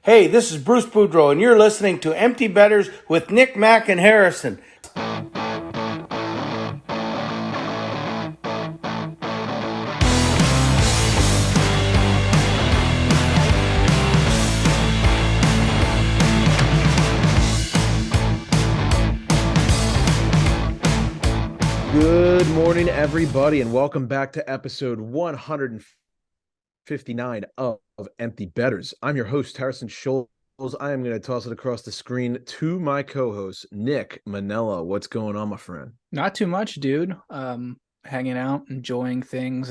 Hey, this is Bruce Boudreau, and you're listening to Empty Betters with Nick, Mack, and Harrison. Good morning, everybody, and welcome back to episode 159 of Empty Betters. I'm your host, Harrison Scholes. I am going to toss it across the screen to my co-host, Nick Manella. What's going on, my friend? Not too much, dude. Hanging out, enjoying things.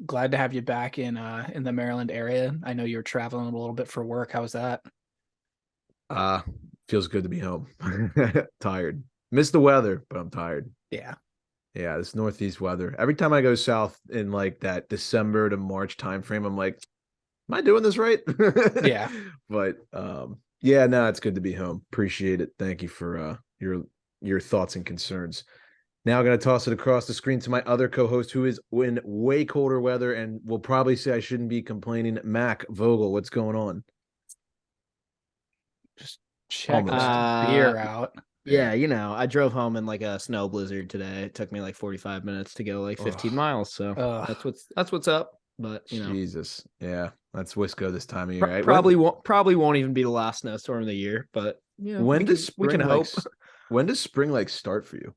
Glad to have you back in the Maryland area. I know you were traveling a little bit for work. How was that? Feels good to be home. Tired. Miss the weather, but I'm tired. Yeah. Yeah, this northeast weather. Every time I go south in like that December to March timeframe, I'm like, am I doing this right? Yeah. But yeah, no, it's good to be home. Appreciate it. Thank you for your thoughts and concerns. Now I'm gonna toss it across the screen to my other co-host who is in way colder weather and will probably say I shouldn't be complaining. Mac Vogel, what's going on? Just check Almost. that beer out. Yeah, I drove home in like a snow blizzard today. It took me like 45 minutes to go like 15 miles. So that's what's up. But Jesus. Yeah. That's Wisco this time of year. Right? Probably won't even be the last snowstorm of the year. But when does we can hope. When does spring like start for you?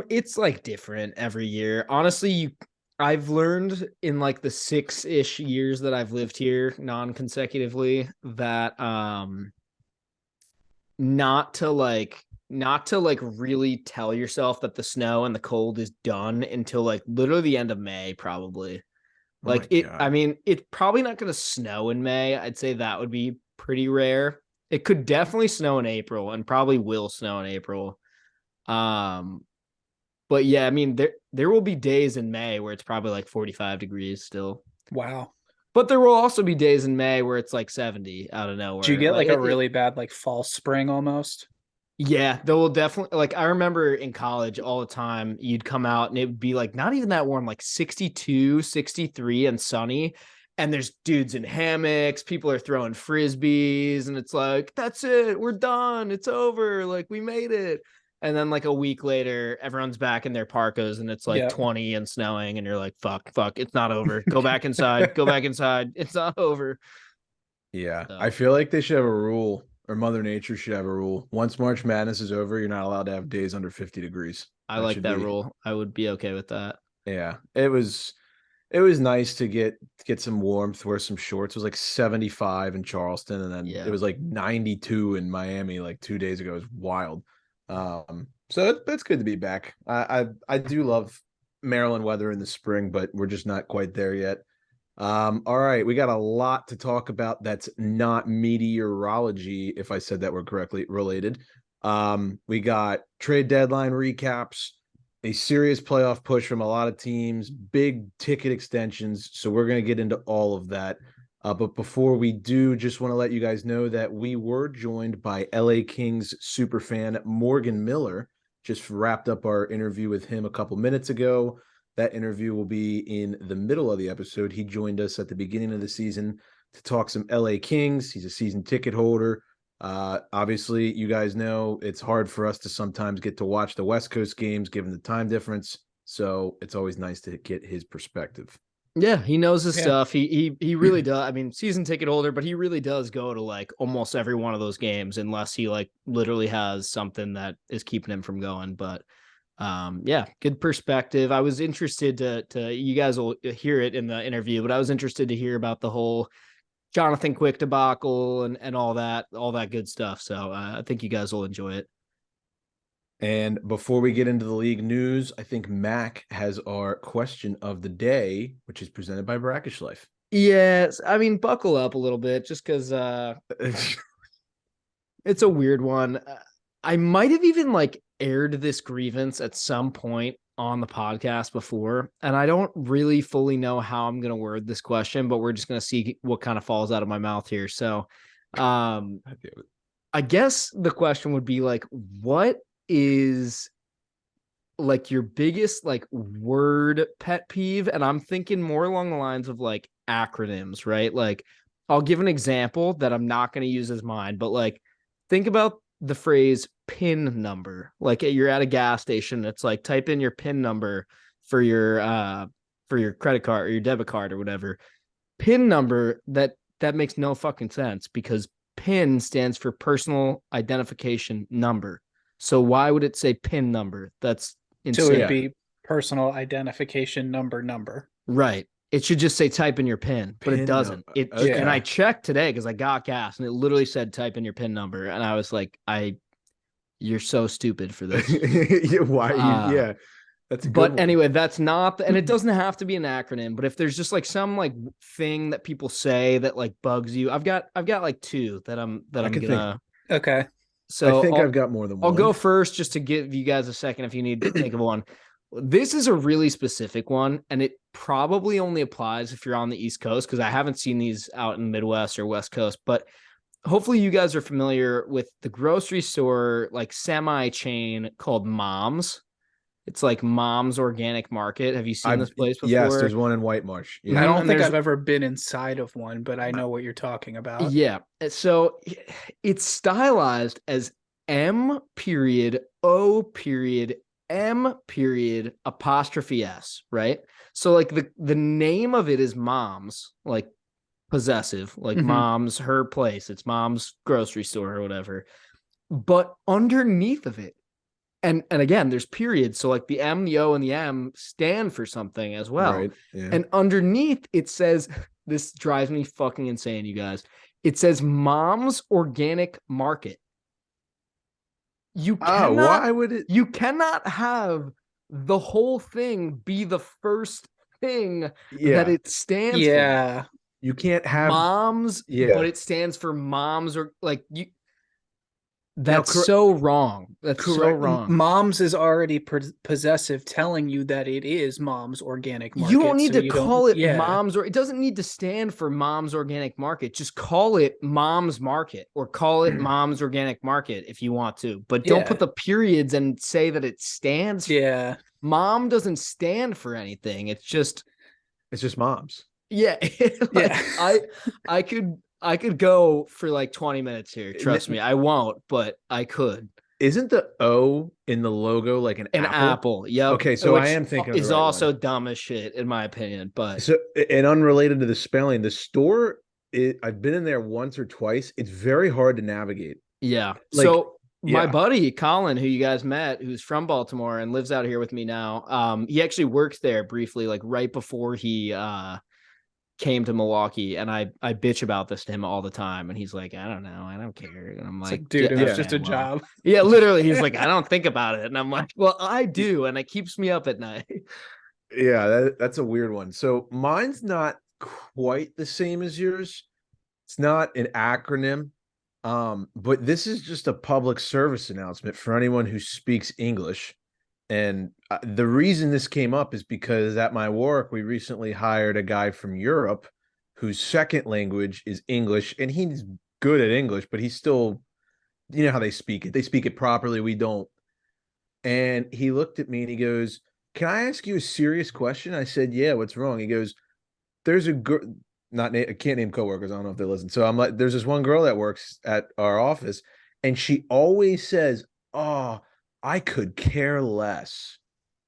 It's like different every year. Honestly, I've learned in like the 6-ish years that I've lived here non-consecutively that not to really tell yourself that the snow and the cold is done until like literally the end of May, probably. I mean, it's probably not going to snow in May. I'd say that would be pretty rare. It could definitely snow in April and probably will snow in April. But yeah, I mean, there will be days in May where it's probably like 45 degrees still. Wow. But there will also be days in May where it's like 70 out of nowhere. Did you get like a really bad like fall spring almost? Yeah, there will definitely, like, I remember in college all the time you'd come out and it would be like not even that warm, like 62, 63 and sunny. And there's dudes in hammocks, people are throwing frisbees, and it's like, that's it, we're done, it's over, like we made it. And then like a week later, everyone's back in their parkas and it's like 20 and snowing, and you're like, fuck, it's not over. Go back inside, go back inside. It's not over. Yeah, so I feel like they should have a rule, or Mother Nature should have a rule. Once March Madness is over, you're not allowed to have days under 50 degrees. I like that rule. I would be okay with that. Yeah, it was nice to get some warmth, wear some shorts. It was like 75 in Charleston, and then it was like 92 in Miami like 2 days ago. It was wild. So that's good to be back. I do love Maryland weather in the spring, but we're just not quite there yet. All right, we got a lot to talk about that's not meteorology, if I said that were correctly related. We got trade deadline recaps, a serious playoff push from a lot of teams, big ticket extensions. So we're going to get into all of that. But before we do, just want to let you guys know that we were joined by LA Kings superfan Morgan Miller. Just wrapped up our interview with him a couple minutes ago. That interview will be in the middle of the episode. He joined us at the beginning of the season to talk some LA Kings. He's a season ticket holder. Obviously, you guys know it's hard for us to sometimes get to watch the West Coast games given the time difference. So it's always nice to get his perspective. Yeah, he knows his stuff. He really does. I mean, season ticket holder, but he really does go to like almost every one of those games unless he like literally has something that is keeping him from going. But yeah, good perspective. I was interested to you guys will hear it in the interview, but I was interested to hear about the whole Jonathan Quick debacle and all that good stuff. So I think you guys will enjoy it. And before we get into the league news, I think Mac has our question of the day, which is presented by Brackish Life. Yes, I mean, buckle up a little bit just because it's a weird one. I might have even like aired this grievance at some point on the podcast before, and I don't really fully know how I'm going to word this question, but we're just going to see what kind of falls out of my mouth here. So I guess the question would be like, what is like your biggest like word pet peeve? And I'm thinking more along the lines of like acronyms, right? Like I'll give an example that I'm not going to use as mine, but like, think about the phrase PIN number. Like you're at a gas station. It's like, type in your PIN number for your credit card or your debit card or whatever. PIN number, that makes no fucking sense because PIN stands for personal identification number. So why would it say PIN number? That's insane. So it would be personal identification number. Right. It should just say type in your PIN, but it doesn't. Okay. And I checked today because I got gas and it literally said type in your PIN number. And I was like, you're so stupid for this. Why? That's a good one. Anyway, that's not, and it doesn't have to be an acronym, but if there's just like some like thing that people say that like bugs you, I've got like two that I'm gonna. Okay. So I think I've got more than one. I'll go first just to give you guys a second if you need to think of one. This is a really specific one, and it probably only applies if you're on the East Coast because I haven't seen these out in the Midwest or West Coast. But hopefully, you guys are familiar with the grocery store like semi chain called Mom's. It's like Mom's Organic Market. Have you seen this place before? Yes, there's one in White Marsh. Yeah. I don't think I've ever been inside of one, but I know what you're talking about. Yeah. So it's stylized as M period O period M period apostrophe S, right? So like the name of it is Mom's, like possessive, like Mom's, her place. It's Mom's grocery store or whatever. But underneath of it, and again, there's periods. So like the M, the O, and the M stand for something as well. Right. Yeah. And underneath it says, this drives me fucking insane, you guys. It says Mom's Organic Market. Why would it? You cannot have the whole thing be the first thing that it stands for. You can't have Mom's, but it stands for Mom's or like you. That's so wrong. That's so wrong. Mom's is already possessive, telling you that it is Mom's Organic Market. You don't need to call it Mom's, or it doesn't need to stand for Mom's Organic Market. Just call it Mom's Market or call it Mom's Organic Market if you want to. But don't put the periods and say that it stands. Yeah. Mom doesn't stand for anything. It's just Mom's. Yeah. I could go for like 20 minutes here. Trust me, I won't, but I could. Isn't the O in the logo like an apple? Yep. Okay, so I am thinking is also dumb as shit in my opinion. But so, and unrelated to the spelling, the store, I've been in there once or twice. It's very hard to navigate. Yeah. So my buddy Colin, who you guys met, who's from Baltimore and lives out here with me now, he actually worked there briefly, like right before he came to Milwaukee, and I bitch about this to him all the time, and he's like, I don't know, I don't care, and I'm like, dude, it's just a job. Yeah, literally, he's like, I don't think about it, and I'm like, well, I do, and it keeps me up at night. Yeah, that's a weird one. So mine's not quite the same as yours. It's not an acronym, but this is just a public service announcement for anyone who speaks English. And the reason this came up is because at my work, we recently hired a guy from Europe whose second language is English, and he's good at English, but he's still, you know how they speak it. They speak it properly. We don't. And he looked at me and he goes, can I ask you a serious question? I said, yeah, what's wrong? He goes, there's a girl, I can't name coworkers. I don't know if they listen. So I'm like, there's this one girl that works at our office, and she always says, oh, I could care less.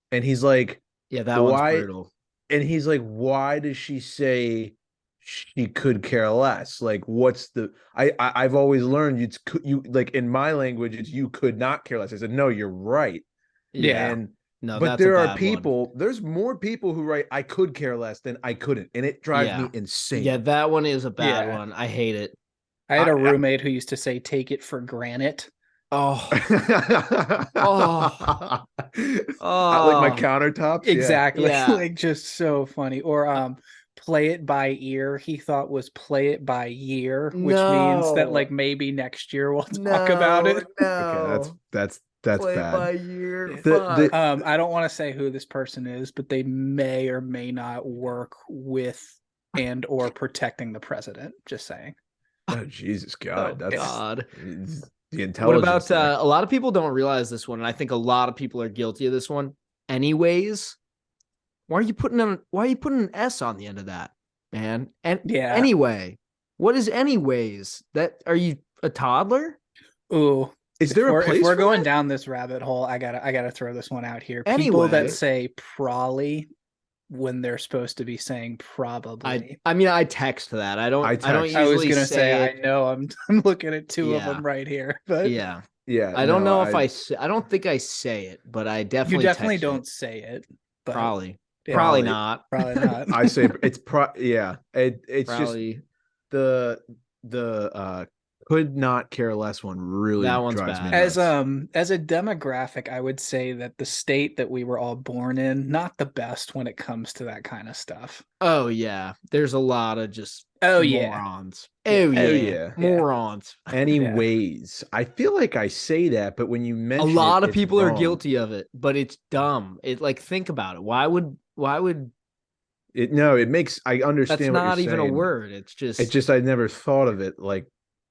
And he's like, yeah, that one's brutal. And he's like, why does she say she could care less? Like, what's the, I've always learned you like in my language, it's you could not care less. I said, no, you're right. Yeah. And no, but there are people, there's more people who write I could care less than I couldn't. And it drives me insane. Yeah, that one is a bad one. I hate it. I had a roommate who used to say take it for granted. Oh. Like my countertops. Exactly. Yeah. Like just so funny. Or play it by ear. He thought was play it by year, which means that like maybe next year we'll talk about it. Okay, that's play bad. It by year. I don't want to say who this person is, but they may or may not work with and or protecting the president. Just saying. Oh Jesus God. That's God. The intelligence. What about a lot of people don't realize this one, and I think a lot of people are guilty of this one. Anyways, why are you putting an S on the end of that, man? And anyway, What is anyways? That are you a toddler? Ooh. Is there a place if we're for going that? down this rabbit hole, I gotta throw this one out here. People that Anyway. say probably when they're supposed to be saying probably. I mean, I text that. I don't text. usually I was gonna say it. I know I'm looking at two of Yeah. them right here, but Yeah. Yeah. I don't no, know if I don't think I say it, but I you definitely definitely text don't it. say it. But Probably. yeah, Probably not. Probably not. I say it's yeah. It's Probably. just the could not care less one really That one's drives me bad. nuts. As a demographic, I would say that the state that we were all born in, not the best when it comes to that kind of stuff. Oh yeah. There's a lot of just morons. Yeah. Oh Oh, yeah. yeah. Morons. Anyways, I feel like I say that, but when you A mention lot it, of it's people are wrong. guilty of it, but it's dumb. It like think about it. Why would It no, it makes I understand that's what not you're even a saying. word. It's just I never thought of it like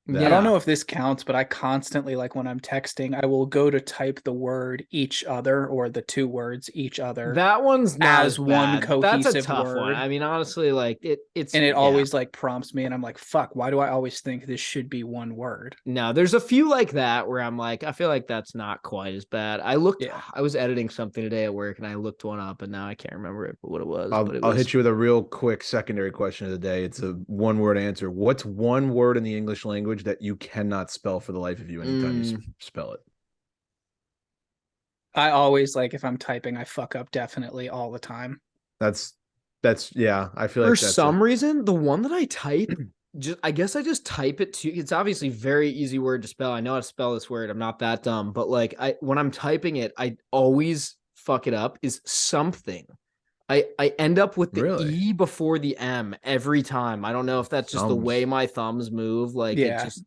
that. I don't know if this counts, but I constantly, like when I'm texting, I will go to type the word each other or the two words each other. That one's not as as one bad. That's a cohesive tough word. one. I mean, honestly, like it's and it always like prompts me, and I'm like, fuck, why do I always think this should be one word? No, there's a few like that where I'm like, I feel like that's not quite as bad. I was editing something today at work and I looked one up and now I can't remember what it was. I'll hit you with a real quick secondary question of the day. It's a one-word answer. What's one word in the English language that you cannot spell for the life of you anytime you spell it? I always, like, if I'm typing, I fuck up definitely all the time. That's yeah. I feel for like that's some reason, the one that I type, I guess I just type it to. It's obviously very easy word to spell. I know how to spell this word. I'm not that dumb, but like when I'm typing it, I always fuck it up. Is something. I end up with the E before the M every time. I don't know if that's just the way my thumbs move. Like it just.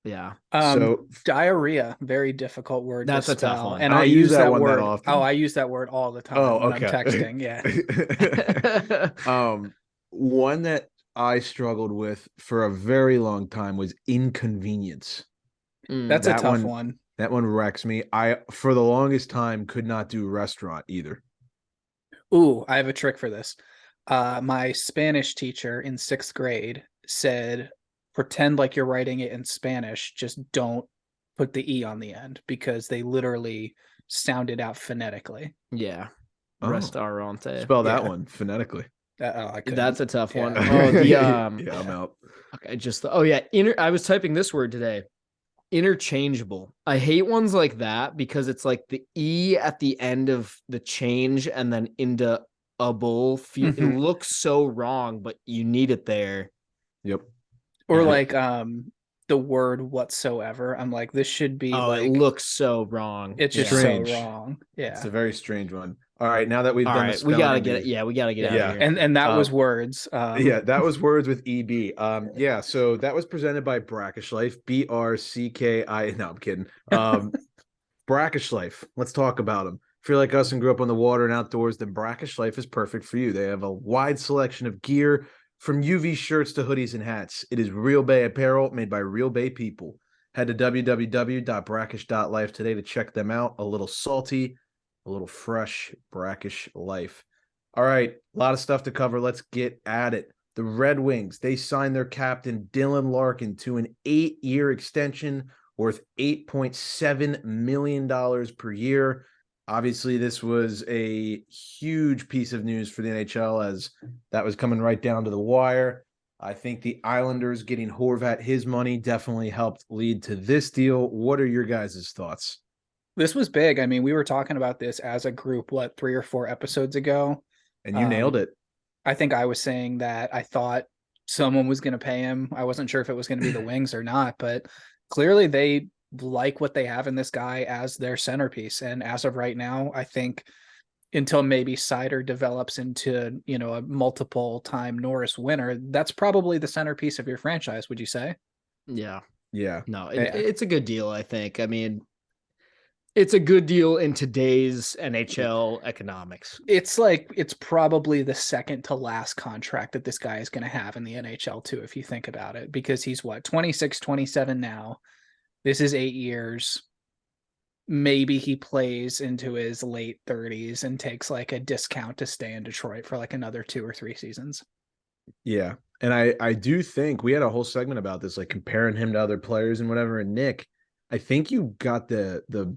Yeah. So diarrhea, very difficult word. That's to a spell. tough one. And I I use that one word. that often. Oh, I use that word all the time when I'm texting. Yeah. One that I struggled with for a very long time was inconvenience. That's a tough one. That one wrecks me. I for the longest time could not do restaurant either. Ooh, I have a trick for this. My Spanish teacher in 6th grade said, pretend like you're writing it in Spanish, just don't put the E on the end, because they literally sound it out phonetically. Yeah. Restaurante. Spell that one phonetically. That's a tough one. Oh, yeah, I'm out. Okay, I was typing this word today. Interchangeable. I hate ones like that because it's like the E at the end of the change and then into a bull. It looks so wrong, but you need it there. Yep. Or like the word whatsoever. I'm like, this should be like, it looks so wrong. It's just strange. So wrong. Yeah. It's a very strange one. All right, now that we've done the we gotta get it. Yeah, we gotta get out of here. And that was words. Yeah, that was words with EB. Yeah, so that was presented by Brackish Life. BRCKI. No, I'm kidding. Brackish Life. Let's talk about them. If you're like us and grew up on the water and outdoors, then Brackish Life is perfect for you. They have a wide selection of gear, from UV shirts to hoodies and hats. It is Real Bay apparel made by Real Bay people. Head to www.brackish.life today to check them out. A little salty, a little fresh, Brackish Life. All right, a lot of stuff to cover. Let's get at it. The Red Wings, they signed their captain, Dylan Larkin, to an 8-year extension worth $8.7 million per year. Obviously, this was a huge piece of news for the NHL as that was coming right down to the wire. I think the Islanders getting Horvat his money definitely helped lead to this deal. What are your guys' thoughts? This was big. I mean, we were talking about this as a group, 3 or 4 episodes ago? And you nailed it. I think I was saying that I thought someone was going to pay him. I wasn't sure if it was going to be the Wings or not, but clearly they like what they have in this guy as their centerpiece. And as of right now, I think until maybe Seider develops into, a multiple time Norris winner, that's probably the centerpiece of your franchise. Would you say? Yeah. Yeah. No, it's a good deal. I think. I mean, it's a good deal in today's NHL economics. It's probably the second to last contract that this guy is going to have in the NHL too, if you think about it, because he's 26, 27 now. This is 8 years. Maybe he plays into his late 30s and takes like a discount to stay in Detroit for like another 2 or 3 seasons. Yeah. And I do think we had a whole segment about this, like comparing him to other players and whatever. And Nick, I think you got the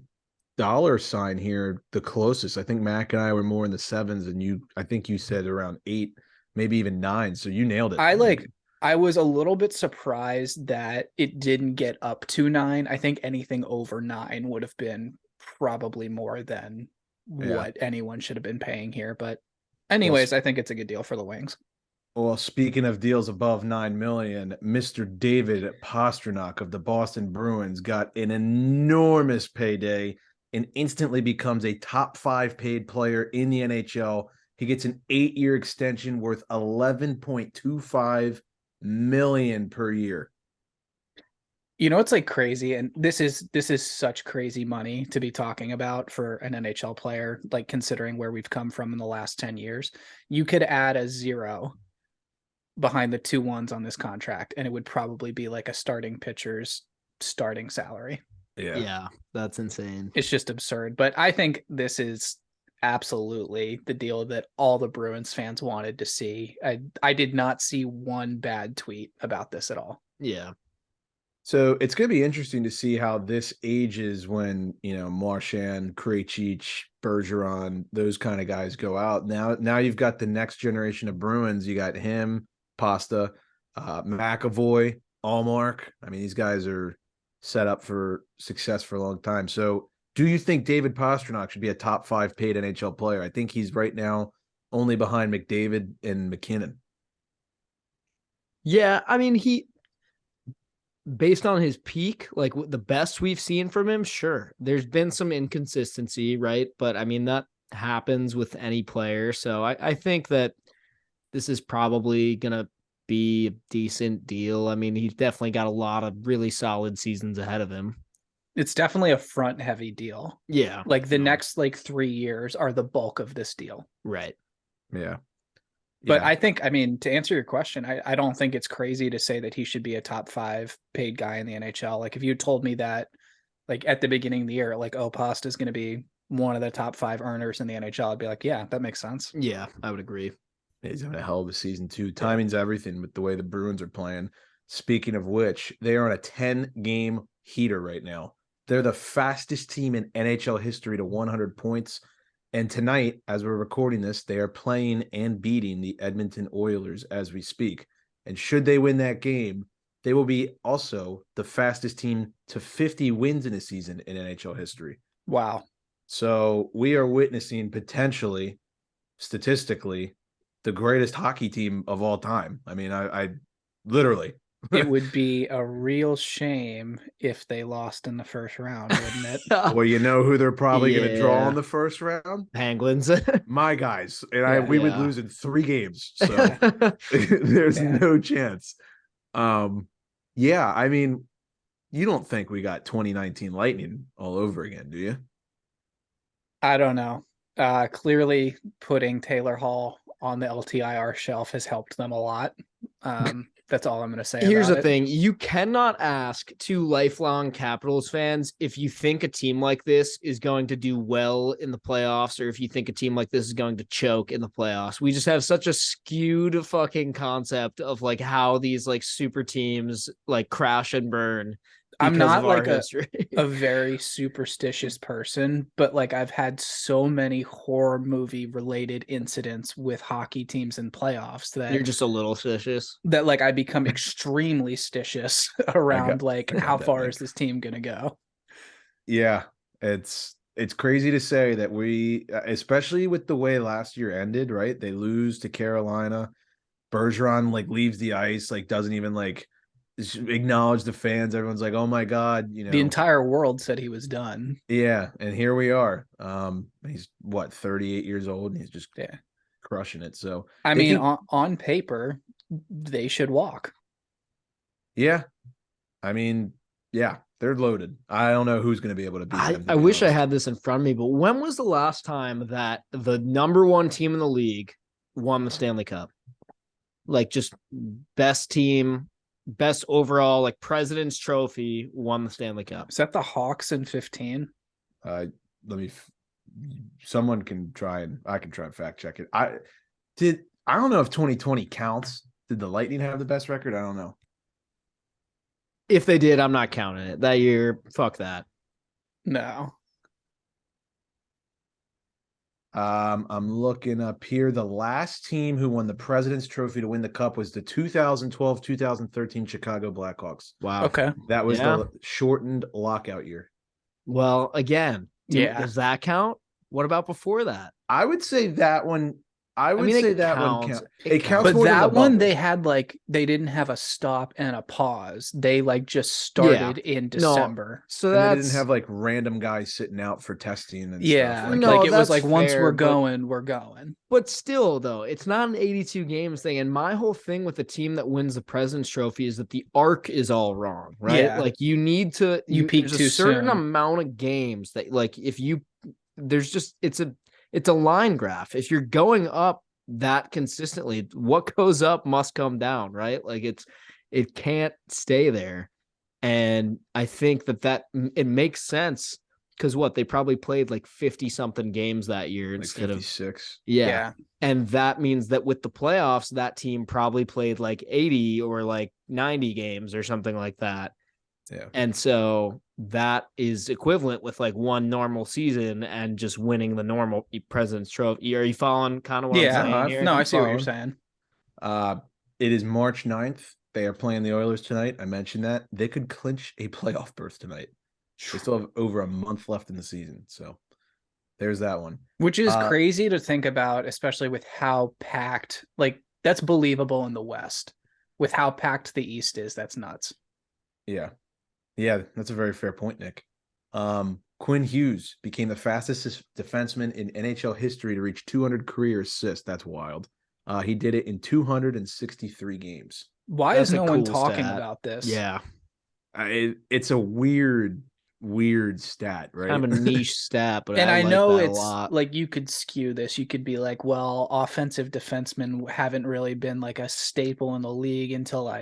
dollar sign here the closest. I think Mac and I were more in the sevens, and I think you said around 8, maybe even 9. So you nailed it. I was a little bit surprised that it didn't get up to 9. I think anything over 9 would have been probably more than what anyone should have been paying here. But anyways, I think it's a good deal for the Wings. Well, speaking of deals above 9 million, Mr. David Pastrnak of the Boston Bruins got an enormous payday and instantly becomes a top 5 paid player in the NHL. He gets an 8-year extension worth $11.25 million per year. You know, it's like crazy, and this is such crazy money to be talking about for an NHL player, like considering where we've come from in the last 10 years. You could add a 0 behind the 2 ones on this contract, and it would probably be like a starting pitcher's starting salary. Yeah, that's insane. It's just absurd. But I think this is absolutely the deal that all the Bruins fans wanted to see. I did not see one bad tweet about this at all. Yeah. So it's going to be interesting to see how this ages when, Marchand, Krejci, Bergeron, those kind of guys go out. Now you've got the next generation of Bruins. You got him, Pasta, McAvoy, Allmark. I mean, these guys are set up for success for a long time. So do you think David Pastrnak should be a top 5 paid NHL player? I think he's right now only behind McDavid and McKinnon. Yeah, I mean, based on his peak, like the best we've seen from him, sure. There's been some inconsistency, right? But I mean, that happens with any player. So I think that this is probably going to be a decent deal. I mean, he's definitely got a lot of really solid seasons ahead of him. It's definitely a front heavy deal. Yeah. Like the next 3 years are the bulk of this deal. Right. Yeah. But I think, I mean, to answer your question, I don't think it's crazy to say that he should be a top 5 paid guy in the NHL. Like if you told me that, like at the beginning of the year, like, Pasta is going to be one of the top 5 earners in the NHL, I'd be like, yeah, that makes sense. Yeah, I would agree. He's having a hell of a season too. Timing's everything with the way the Bruins are playing. Speaking of which, they are on a 10-game heater right now. They're the fastest team in NHL history to 100 points. And tonight, as we're recording this, they are playing and beating the Edmonton Oilers as we speak. And should they win that game, they will be also the fastest team to 50 wins in a season in NHL history. Wow. So we are witnessing potentially, statistically, the greatest hockey team of all time. I mean, I literally. It would be a real shame if they lost in the first round, wouldn't it? Well, you know who they're probably going to draw in the first round? Penguins. My guys. And we would lose in 3 games. So there's no chance. I mean, you don't think we got 2019 Lightning all over again, do you? I don't know. Clearly putting Taylor Hall on the LTIR shelf has helped them a lot. That's all I'm going to say. Here's the thing. You cannot ask 2 lifelong Capitals fans if you think a team like this is going to do well in the playoffs or if you think a team like this is going to choke in the playoffs. We just have such a skewed fucking concept of like how these like super teams like crash and burn. I'm not like a very superstitious person, but like I've had so many horror movie related incidents with hockey teams in playoffs that you're just a little stitious. That like I become extremely stitious around how far is this team gonna go? Yeah, it's crazy to say that we, especially with the way last year ended, right? They lose to Carolina. Bergeron leaves the ice, doesn't even acknowledge the fans. Everyone's like, oh my God, the entire world said he was done. Yeah, and here we are. He's 38 years old and he's just crushing it. So I mean, on paper, they should walk. Yeah. I mean, yeah, they're loaded. I don't know who's going to be able to beat them. I wish I had this in front of me, but when was the last time that the number 1 team in the league won the Stanley Cup? Just best team, best overall, President's Trophy, won the Stanley Cup. Is that the Hawks in 15? Someone can try and I can try and fact check it. I don't know if 2020 counts. Did the Lightning have the best record? I don't know. If they did, I'm not counting it. That year, fuck that. No. I'm looking up here. The last team who won the President's Trophy to win the Cup was the 2012-2013 Chicago Blackhawks. Wow. Okay. That was the shortened lockout year. Well, again, Yeah. does that count? What about before that? I would say that one. I would mean, say it that one counts. counts. It It counts But more than the that one, bubble. they had they didn't have a stop and a pause. They just started in December. So And that's they didn't have random guys sitting out for testing and Yeah. stuff. No, it was that's once fair, we're but- going, we're going. But still, though, it's not an 82 games thing. And my whole thing with the team that wins the President's Trophy is that the arc is all wrong, right? Yeah. You need to peak there's too a certain soon. amount of games that if you there's just it's a line graph. If you're going up that consistently, what goes up must come down, right? It can't stay there. And I think that it makes sense because they probably played 50 something games that year instead 56. of yeah. And that means that with the playoffs, that team probably played 80 or 90 games or something like that. Yeah. And so that is equivalent with one normal season and just winning the normal President's Trophy. Are you following kind of what I'm saying here? No, I see what you're saying. It is March 9th. They are playing the Oilers tonight. I mentioned that. They could clinch a playoff berth tonight. They still have over a month left in the season. So there's that one. Which is crazy to think about, especially with how packed, that's believable in the West. With how packed the East is, that's nuts. Yeah. Yeah, that's a very fair point, Nick. Quinn Hughes became the fastest defenseman in NHL history to reach 200 career assists. That's wild. He did it in 263 games. Why is no one talking about this? Yeah. It's a weird stat, right? Kind of a niche stat, but and I like know that it's a lot. you could skew this. You could be well, offensive defensemen haven't really been a staple in the league until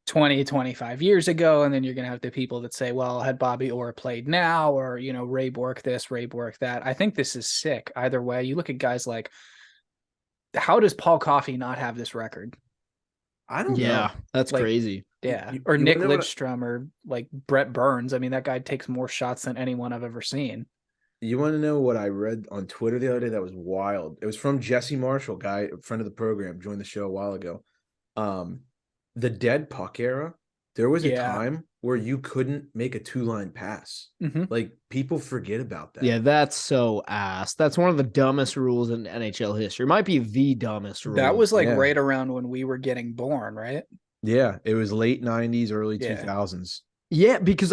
20, 25 years ago. And then you're going to have the people that say, well, had Bobby Orr played now, or, Ray Bourque this, Ray Bourque that. I think this is sick. Either way, you look at guys how does Paul Coffey not have this record? I don't know. Yeah, that's crazy. Yeah. Or Nick Lidstrom or Brett Burns. I mean, that guy takes more shots than anyone I've ever seen. You want to know what I read on Twitter the other day? That was wild. It was from Jesse Marshall, a friend of the program, joined the show a while ago. The dead puck era, there was a time where you couldn't make a 2-line pass. Mm-hmm. People forget about that. Yeah, that's so ass. That's one of the dumbest rules in NHL history. It might be the dumbest rule. That was right around when we were getting born, right? Yeah, it was late 90s, early 2000s. Yeah, because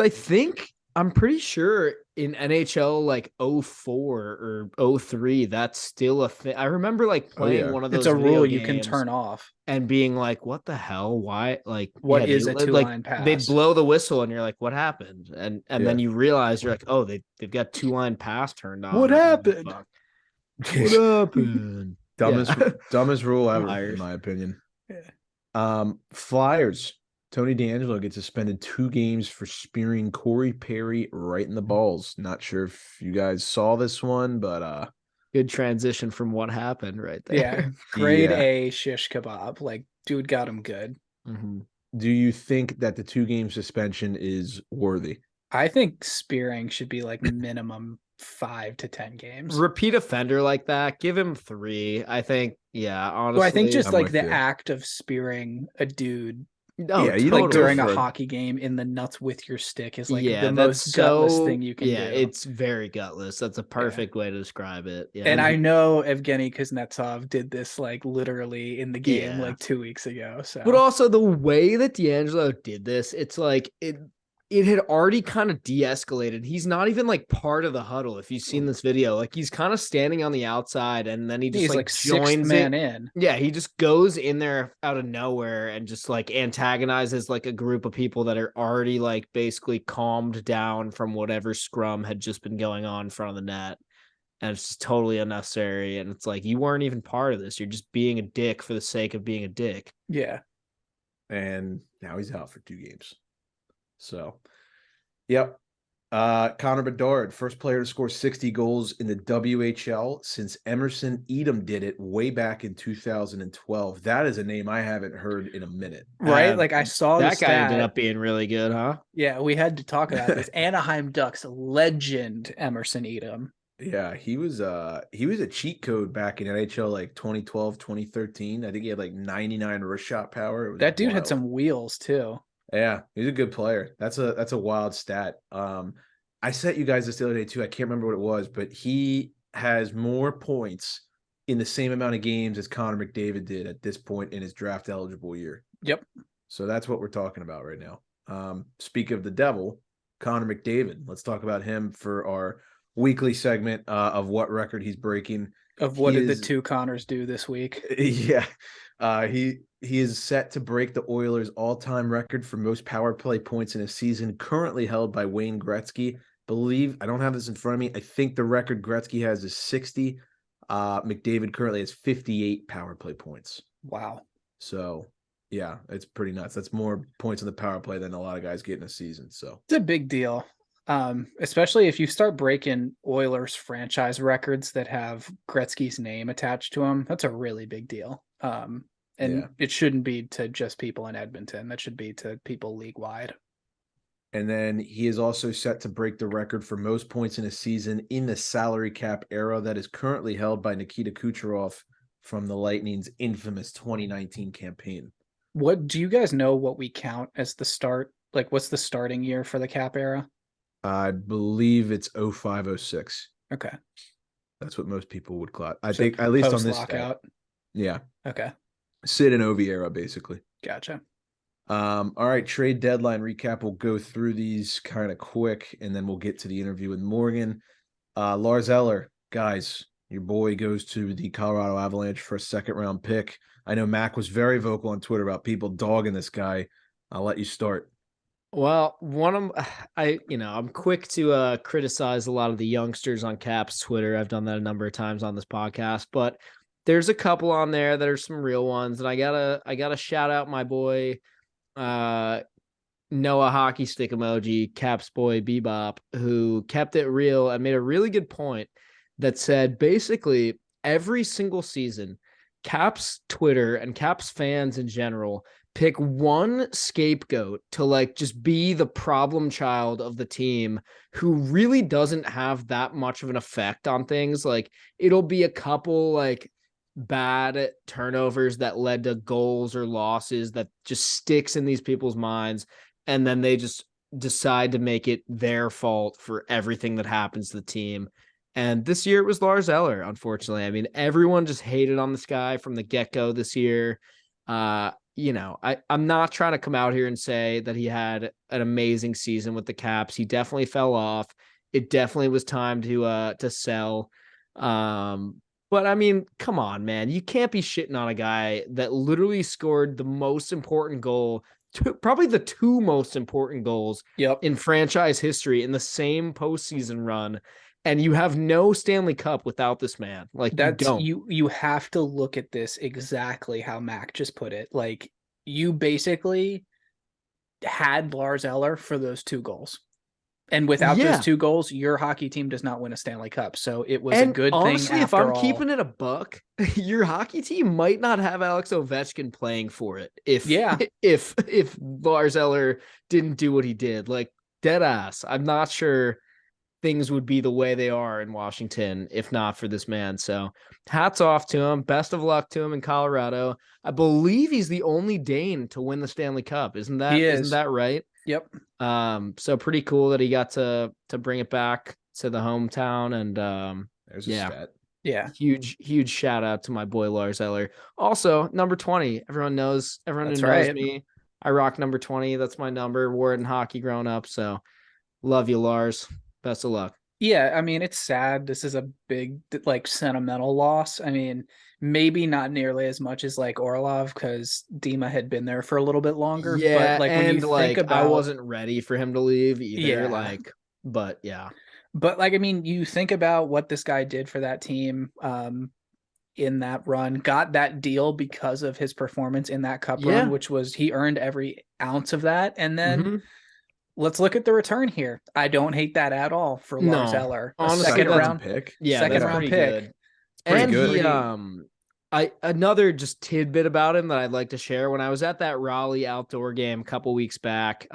I'm pretty sure in NHL 04 or 03, that's still a thing. I remember playing one of those. It's a rule you can turn off and being what the hell? Why? What is a 2-line pass? They'd blow the whistle and you're like, what happened? And then you realize you're like, oh, they've got 2-line pass turned on. What happened? What happened? Dumbest rule ever, in my opinion. Yeah. Flyers. Tony DeAngelo gets suspended 2 games for spearing Corey Perry right in the balls. Not sure if you guys saw this one, but good transition from what happened right there. Yeah, grade A shish kebab. Dude got him good. Mm-hmm. Do you think that the 2-game suspension is worthy? I think spearing should be minimum 5 to 10 games. Repeat offender like that, give him 3. I think, yeah, honestly. Well, I think just I'm the act of spearing a dude. No, yeah, you like don't during a hockey game in the nuts with your stick is the that's most gutless thing you can do. Yeah, it's very gutless. That's a perfect way to describe it. Yeah. And I know Evgeny Kuznetsov did this literally in the game 2 weeks ago. So, but also the way that D'Angelo did this, it's it had already kind of de-escalated. He's not even part of the huddle. If you've seen this video, he's kind of standing on the outside and then he just joins man in. Yeah, he just goes in there out of nowhere and just antagonizes a group of people that are already basically calmed down from whatever scrum had just been going on in front of the net. And it's just totally unnecessary. And it's you weren't even part of this. You're just being a dick for the sake of being a dick. Yeah. And now he's out for 2 games. So, yep. Connor Bedard, first player to score 60 goals in the WHL since Emerson Edom did it way back in 2012. That is a name I haven't heard in a minute. Right? Like I saw that the guy stat. ended up being really good, huh? Yeah, we had to talk about this. Anaheim Ducks legend Emerson Edom. Yeah, he was a cheat code back in NHL like 2012, 2013. I think he had like 99 wrist shot power. It was That dude had wild. some wheels too. Yeah, he's a good player. That's a wild stat. I sent you guys this the other day too. I can't remember what it was, but he has more points in the same amount of games as Connor McDavid did at this point in his draft eligible year. Yep. So that's what we're talking about right now. Speak of the devil, Connor McDavid. Let's talk about him for our weekly segment of what record he's breaking. Of what did the two Connors do this week? Yeah. He is set to break the Oilers' all-time record for most power play points in a season, currently held by Wayne Gretzky. I don't have this in front of me. I think the record Gretzky has is 60. McDavid currently has 58 power play points. Wow. So, yeah, it's pretty nuts. That's more points on the power play than a lot of guys get in a season. So it's a big deal. Especially if you start breaking Oilers franchise records that have Gretzky's name attached to them. That's a really big deal. It shouldn't be to just people in Edmonton. That should be to people league wide. And then he is also set to break the record for most points in a season in the salary cap era that is currently held by Nikita Kucherov from the Lightning's infamous 2019 campaign. What do you guys know what we count as the start? Like, what's the starting year for the cap era? I believe it's 0506. Okay. That's what most people would clock. I think at least on this lockout. Yeah. Okay. Sid and Ovi era, basically. Gotcha. All right, trade deadline recap. We'll go through these kind of quick, and then we'll get to the interview with Morgan. Lars Eller, guys, your boy goes to the Colorado Avalanche for a second-round pick. I know Mac was very vocal on Twitter about people dogging this guy. I'll let you start. Well, I'm quick to criticize a lot of the youngsters on Caps Twitter. I've done that a number of times on this podcast, but there's a couple on there that are some real ones, and I gotta shout out my boy Noah Hockey Stick Emoji, Caps boy Bebop, who kept it real and made a really good point that said basically every single season, Caps Twitter and Caps fans in general pick one scapegoat to like just be the problem child of the team who really doesn't have that much of an effect on things. Like it'll be a couple like bad turnovers that led to goals or losses that just sticks in these people's minds. And then they just decide to make it their fault for everything that happens to the team. And this year it was Lars Eller, unfortunately. I mean, everyone just hated on this guy from the get-go this year. I'm not trying to come out here and say that he had an amazing season with the Caps. He definitely fell off. It definitely was time to sell. But I mean, come on, man. You can't be shitting on a guy that literally scored the most important goal, probably the two most important goals in franchise history in the same postseason run. And you have no Stanley Cup without this man. Like you have to look at this exactly how Mac just put it. Like you basically had Lars Eller for those two goals. And without those two goals, your hockey team does not win a Stanley Cup. So it was a good honestly, thing. If I'm keeping it a buck, your hockey team might not have Alex Ovechkin playing for it. If Lars Eller didn't do what he did, like dead ass, I'm not sure things would be the way they are in Washington if not for this man. So hats off to him. Best of luck to him in Colorado. I believe he's the only Dane to win the Stanley Cup. Isn't that right? Yep. So pretty cool that he got to bring it back to the hometown. And there's a stat. Yeah. Huge shout out to my boy Lars Eller. Also, number 20. Everyone who knows me. I rock number 20. That's my number. Wore it in hockey growing up. So love you, Lars. Best of luck. Yeah, I mean, it's sad. This is a big, like, sentimental loss. I mean, maybe not nearly as much as like Orlov because Dima had been there for a little bit longer. Yeah, but like when you think about, I wasn't ready for him to leave either. Yeah. But yeah. But like, I mean, you think about what this guy did for that team in that run, got that deal because of his performance in that cup run, which was he earned every ounce of that. And then let's look at the return here. I don't hate that at all for Lars No, Eller. A honestly, second that's round a pick. Yeah, second that's round pretty pick. good. pretty And good. he another just tidbit about him that I'd like to share. When I was at that Raleigh outdoor game a couple weeks back,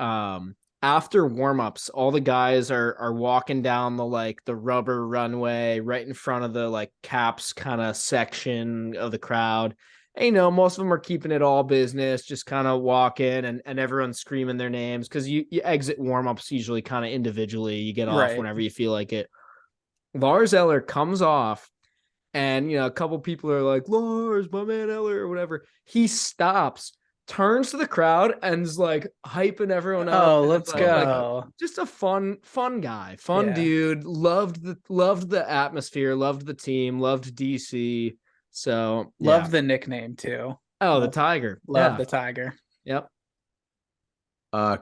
after warmups, all the guys are walking down the rubber runway right in front of the caps kind of section of the crowd. And, most of them are keeping it all business, just kind of walking and everyone's screaming their names because you exit warmups usually kind of individually. You get off whenever you feel like it. Lars Eller comes off. And, a couple people are like, Lars, my man Eller, or whatever. He stops, turns to the crowd, and is hyping everyone up. Oh, let's go. Just a fun guy, dude. Loved the atmosphere, loved the team, loved DC. So, love the nickname too. Oh, the Tiger. Love the Tiger. Yep.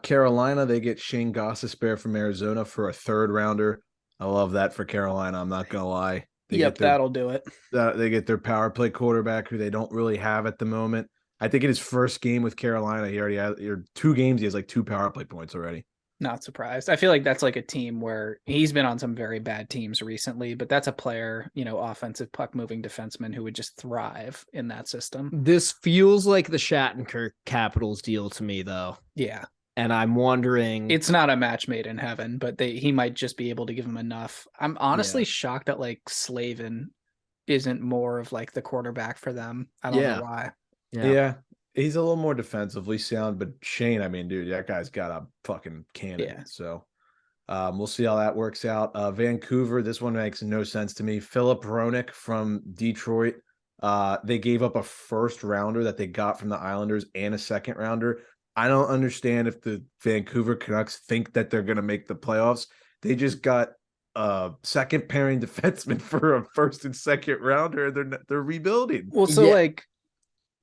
Carolina, they get Shane Gostisbehere from Arizona for a third rounder. I love that for Carolina. I'm not going to lie. That'll do it. They get their power play quarterback who they don't really have at the moment. I think in his first game with Carolina, he already had 2 games. He has 2 power play points already. Not surprised. I feel like that's a team where he's been on some very bad teams recently, but that's a player, offensive puck moving defenseman who would just thrive in that system. This feels like the Shattenkirk Capitals deal to me, though. Yeah. And I'm wondering, it's not a match made in heaven, but he might just be able to give him enough. I'm honestly shocked that Slavin isn't more of the quarterback for them. I don't know why. Yeah. He's a little more defensively sound, but Shane, I mean, dude, that guy's got a fucking cannon. Yeah. So we'll see how that works out. Vancouver, this one makes no sense to me. Philip Hronek from Detroit. They gave up a first rounder that they got from the Islanders and a second rounder. I don't understand if the Vancouver Canucks think that they're going to make the playoffs. They just got a second pairing defenseman for a first and second rounder, and they're rebuilding. Well, so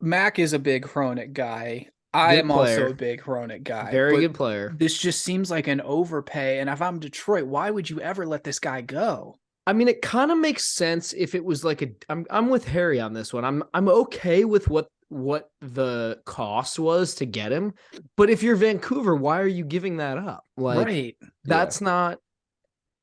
Mac is a big Hronek guy. I am also a big Hronek guy. Very good player. This just seems like an overpay. And if I'm Detroit, why would you ever let this guy go? I mean, it kind of makes sense if it was I'm with Harry on this one. I'm okay with what the cost was to get him, but if you're Vancouver, why are you giving that up? That's not.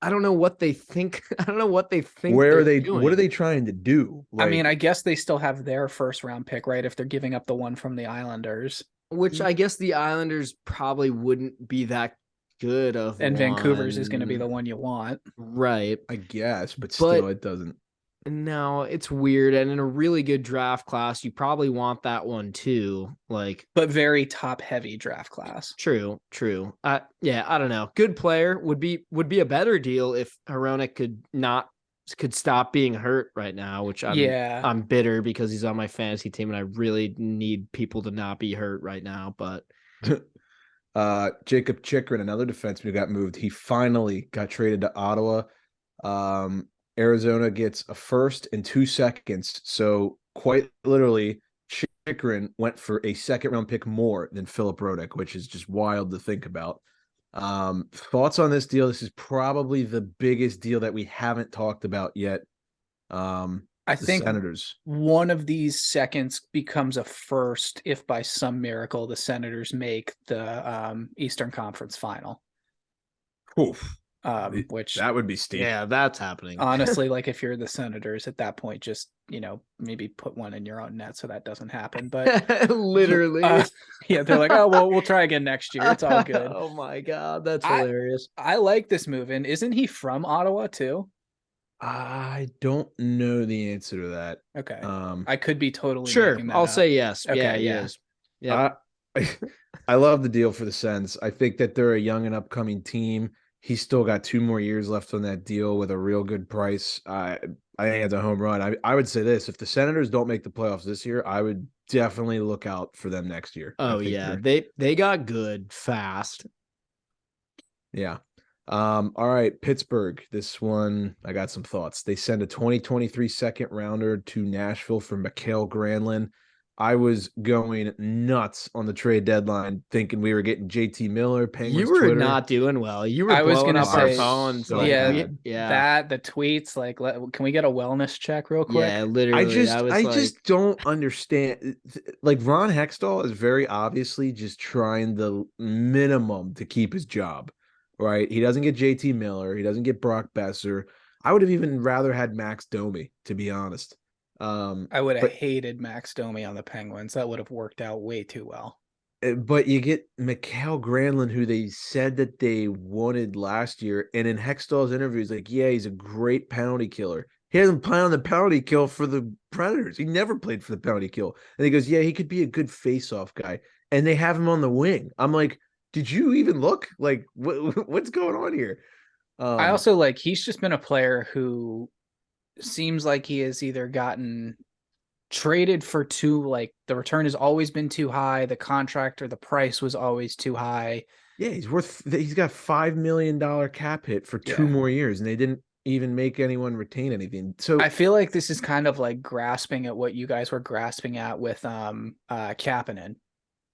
I don't know what they think. I don't know what they think. Where are they doing. What are they trying to do? I mean, I guess they still have their first round pick, right? If they're giving up the one from the Islanders, which I guess the Islanders probably wouldn't be that good of. And Vancouver's is going to be the one you want, right? I guess, but still, it doesn't. No, it's weird. And in a really good draft class, you probably want that one too. But very top heavy draft class. True. I don't know. Good player would be a better deal if Hronek could stop being hurt right now, which I'm bitter because he's on my fantasy team and I really need people to not be hurt right now. But Jacob Chikrin, another defenseman who got moved, he finally got traded to Ottawa. Arizona gets a first and 2 seconds. So quite literally, Chikrin went for a second round pick more than Philip Hronek, which is just wild to think about. Thoughts on this deal? This is probably the biggest deal that we haven't talked about yet. I think Senators. One of these seconds becomes a first if by some miracle the Senators make the Eastern Conference final. Oof. Which that would be steep. Yeah, that's happening. Honestly, if you're the Senators at that point, just maybe put one in your own net so that doesn't happen. But literally, they're like, oh well, we'll try again next year. It's all good. Oh my god, that's hilarious. I like this move, and isn't he from Ottawa too? I don't know the answer to that. Okay, I could be totally sure. I'll say yes. Okay, he is. Yeah, I love the deal for the Sens. I think that they're a young and upcoming team. He's still got 2 more years left on that deal with a real good price. I think it's a home run. I would say this: if the Senators don't make the playoffs this year, I would definitely look out for them next year. Oh yeah, they got good fast. Yeah. All right, Pittsburgh. This one, I got some thoughts. They send a 2023 second rounder to Nashville for Mikael Granlund. I was going nuts on the trade deadline, thinking we were getting JT Miller. Penguins You were Twitter. not doing well. You were I was blowing gonna up our say, phones. so Like, bad. the tweets, like, can we get a wellness check real quick? Yeah, literally. I just don't understand. Like Ron Hextall is very obviously just trying the minimum to keep his job, right? He doesn't get JT Miller. He doesn't get Brock Besser. I would have even rather had Max Domi, to be honest. I would have but hated Max Domi on the Penguins. That would have worked out way too well. But you get Mikael Granlund, who they said that they wanted last year, and in Hextall's interview, he's like, "Yeah, he's a great penalty killer. He hasn't played on the penalty kill for the Predators. He never played for the penalty kill." And he goes, "Yeah, he could be a good face-off guy." And they have him on the wing. I'm like, "Did you even look? Like, what's going on here?" I also like he's just been a player who seems like he has either gotten traded for too, like the return has always been too high, the contract or the price was always too high. Yeah, he's got $5 million cap hit for 2 more years, and they didn't even make anyone retain anything. So I feel like this is kind of like grasping at what you guys were grasping at with Kapanen.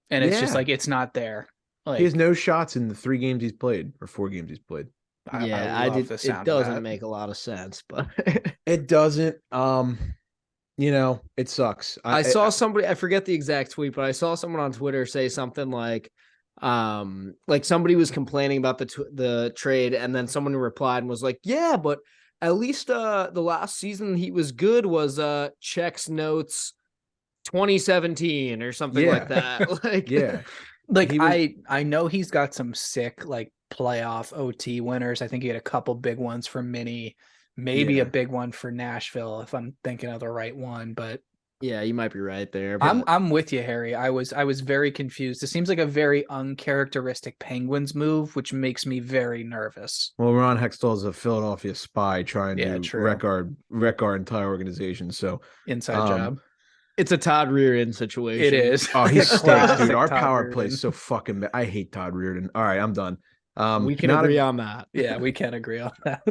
And it's just like it's not there. Like he has no shots in the 3 games he's played or 4 games he's played. I did. It doesn't make a lot of sense, but it doesn't. It sucks. I saw somebody, I forget the exact tweet, but I saw someone on Twitter say something like somebody was complaining about the trade, and then someone replied and was like, "Yeah, but at least the last season he was good was checks notes 2017 or something like that." Like, yeah, like I know he's got some sick like playoff OT winners. I think he had a couple big ones for Mini, maybe a big one for Nashville if I'm thinking of the right one, but yeah, you might be right there. But I'm with you, Harry. I was very confused. It seems like a very uncharacteristic Penguins move, which makes me very nervous. Well, Ron Hextall is a Philadelphia spy trying to wreck our entire organization. So inside job. It's a Todd Reirden situation. It is. Oh, he stinks, dude. Our power play is so fucking bad. I hate Todd Reirden. All right, I'm done. We can agree on that. Yeah, we can agree on that.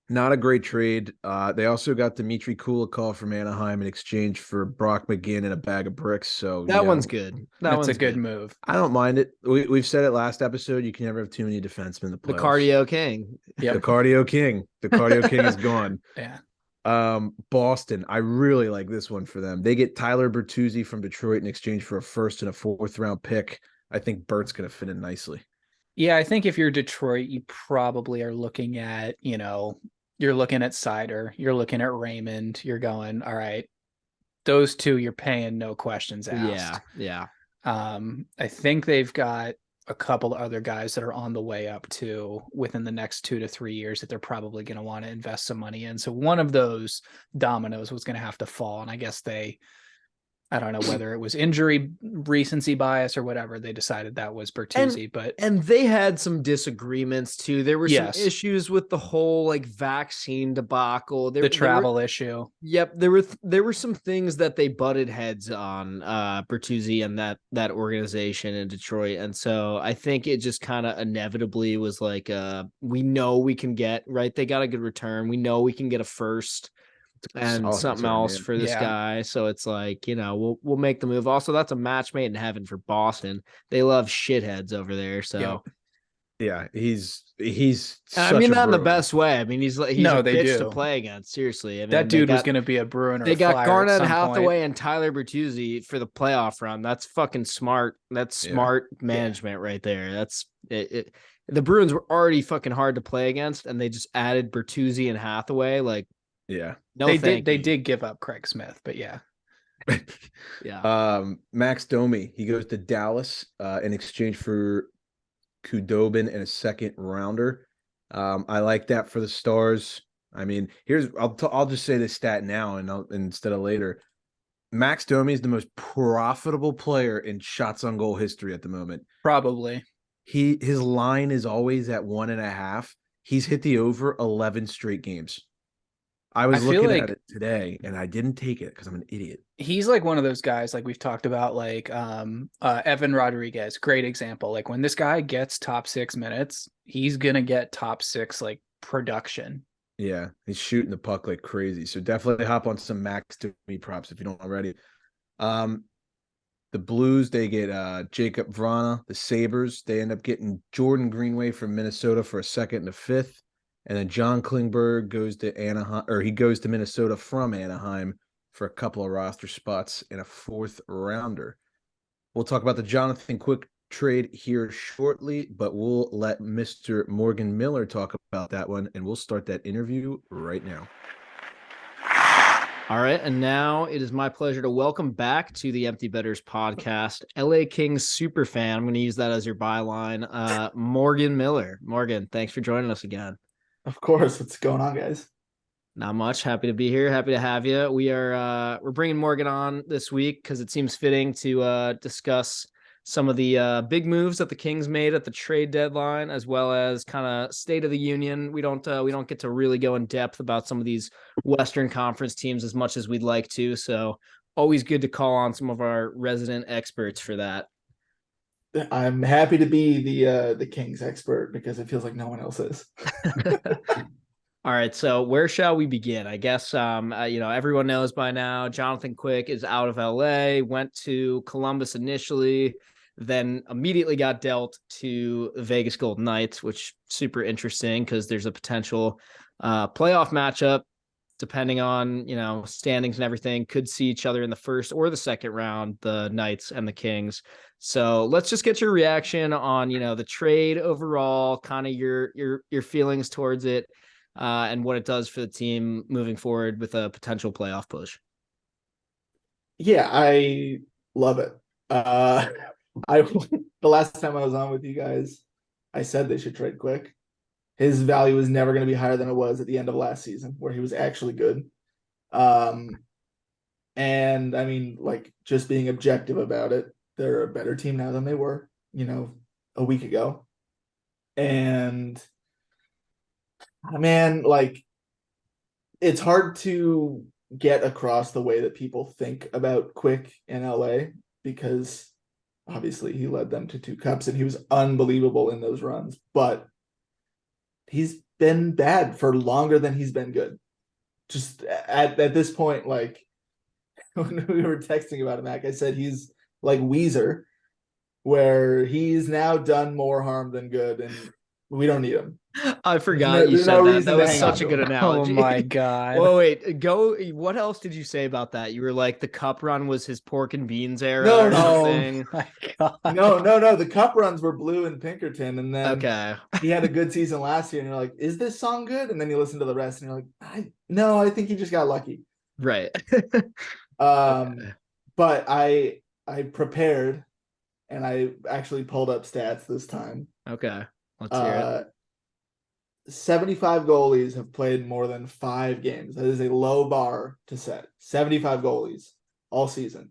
Not a great trade. They also got Dmitry Kulikov from Anaheim in exchange for Brock McGinn and a bag of bricks. So that one's good. That's a good move. I don't mind it. We've said it last episode. You can never have too many defensemen in the playoffs. The cardio king. Yep. The cardio king. The cardio king is gone. Yeah. Boston. I really like this one for them. They get Tyler Bertuzzi from Detroit in exchange for a 1st and a 4th round pick. I think Bert's going to fit in nicely. Yeah, I think if you're Detroit, you probably are looking at, you're looking at Sider, you're looking at Raymond, you're going, all right, those two you're paying no questions asked. Yeah. I think they've got a couple of other guys that are on the way up too within the next 2 to 3 years that they're probably going to want to invest some money in. So one of those dominoes was going to have to fall. And I guess I don't know whether it was injury recency bias or whatever. They decided that was Bertuzzi, and they had some disagreements too. There were some issues with the whole like vaccine debacle, the travel issue. Yep, there were some things that they butted heads on, Bertuzzi and that organization in Detroit, and so I think it just kind of inevitably was like, we know we can get right. They got a good return. We know we can get a first and something else for this guy. So it's like, we'll make the move. Also, that's a match made in heaven for Boston. They love shitheads over there. So yeah, he's I mean that in the best way. I mean, he's a bitch to play against. Seriously. I mean, that dude was going to be a Bruin. They got Garnett Hathaway and Tyler Bertuzzi for the playoff run. That's fucking smart. That's smart management right there. That's it. The Bruins were already fucking hard to play against, and they just added Bertuzzi and Hathaway. Like, yeah, no, they did give up Craig Smith, but yeah. Max Domi, he goes to Dallas in exchange for Khudobin and a 2nd rounder. I like that for the Stars. I mean, I'll just say this stat now and instead of later. Max Domi is the most profitable player in shots on goal history at the moment. Probably. His line is always at 1.5. He's hit the over 11 straight games. I was looking at it today and I didn't take it because I'm an idiot. He's like one of those guys, like we've talked about, like Evan Rodriguez, great example. Like when this guy gets top 6 minutes, he's going to get top 6 like production. Yeah, he's shooting the puck like crazy. So definitely hop on some Max Domi props if you don't already. The Blues, they get Jacob Vrana. The Sabres, they end up getting Jordan Greenway from Minnesota for a second and a fifth. And then John Klingberg goes to Anaheim, or he goes to Minnesota from Anaheim for a couple of roster spots and a fourth rounder. We'll talk about the Jonathan Quick trade here shortly, but we'll let Mr. Morgan Miller talk about that one, and we'll start that interview right now. All right, and now it is my pleasure to welcome back to the Empty Betters podcast, LA Kings superfan. I'm going to use that as your byline, Morgan Miller. Morgan, thanks for joining us again. Of course. What's going on, guys? Not much. Happy to be here. Happy to have you. We're bringing Morgan on this week because it seems fitting to discuss some of the big moves that the Kings made at the trade deadline, as well as kind of state of the union. We don't get to really go in depth about some of these Western Conference teams as much as we'd like to. So always good to call on some of our resident experts for that. I'm happy to be the Kings expert because it feels like no one else is. All right, so where shall we begin? I guess everyone knows by now Jonathan Quick is out of LA, went to Columbus initially, then immediately got dealt to Vegas Golden Knights, which super interesting because there's a potential playoff matchup depending on, standings and everything, could see each other in the first or the second round, the Knights and the Kings. So let's just get your reaction on, the trade overall, kind of your feelings towards it, and what it does for the team moving forward with a potential playoff push. Yeah, I love it. The last time I was on with you guys, I said they should trade Quick. His value is never going to be higher than it was at the end of last season, where he was actually good. And I mean, like, just being objective about it, they're a better team now than they were, a week ago. And man, like, it's hard to get across the way that people think about Quick in LA because obviously he led them to 2 cups and he was unbelievable in those runs, but he's been bad for longer than he's been good. Just at this point, like, when we were texting about him, Mac, I said he's like Weezer, where he's now done more harm than good, and we don't need him. I forgot you said that. That was such a good analogy. Oh my God. Well, wait, what else did you say about that? You were like, the cup run was his pork and beans era or something. Oh my God. No. The cup runs were Blue and Pinkerton, and then Okay. he had a good season last year, and you're like, is this song good? And then you listen to the rest, and you're like, I think he just got lucky. Right. But I prepared, and I actually pulled up stats this time. Okay. Let's hear it. 75 goalies have played more than 5 games. That is a low bar to set. 75 goalies all season.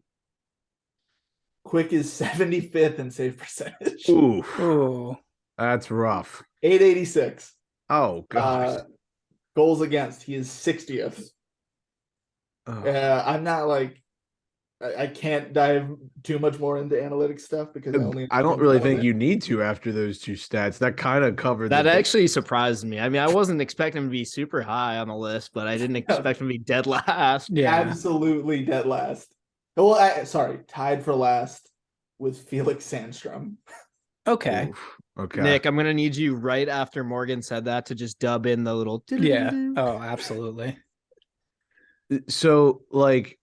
Quick is 75th in save percentage. Ooh, that's rough. 886. Oh, gosh. Goals against, he is 60th. I'm not like, I can't dive too much more into analytics stuff because I don't really think you need to after those 2 stats. That kind of covered that. Actually surprised me. I mean, I wasn't expecting him to be super high on the list, but I didn't expect him to be dead last. Yeah, absolutely dead last. Well, tied for last with Felix Sandstrom. Okay. Oof. Okay. Nick, I'm gonna need you right after Morgan said that to just dub in the little. Yeah. Oh, absolutely. So, like,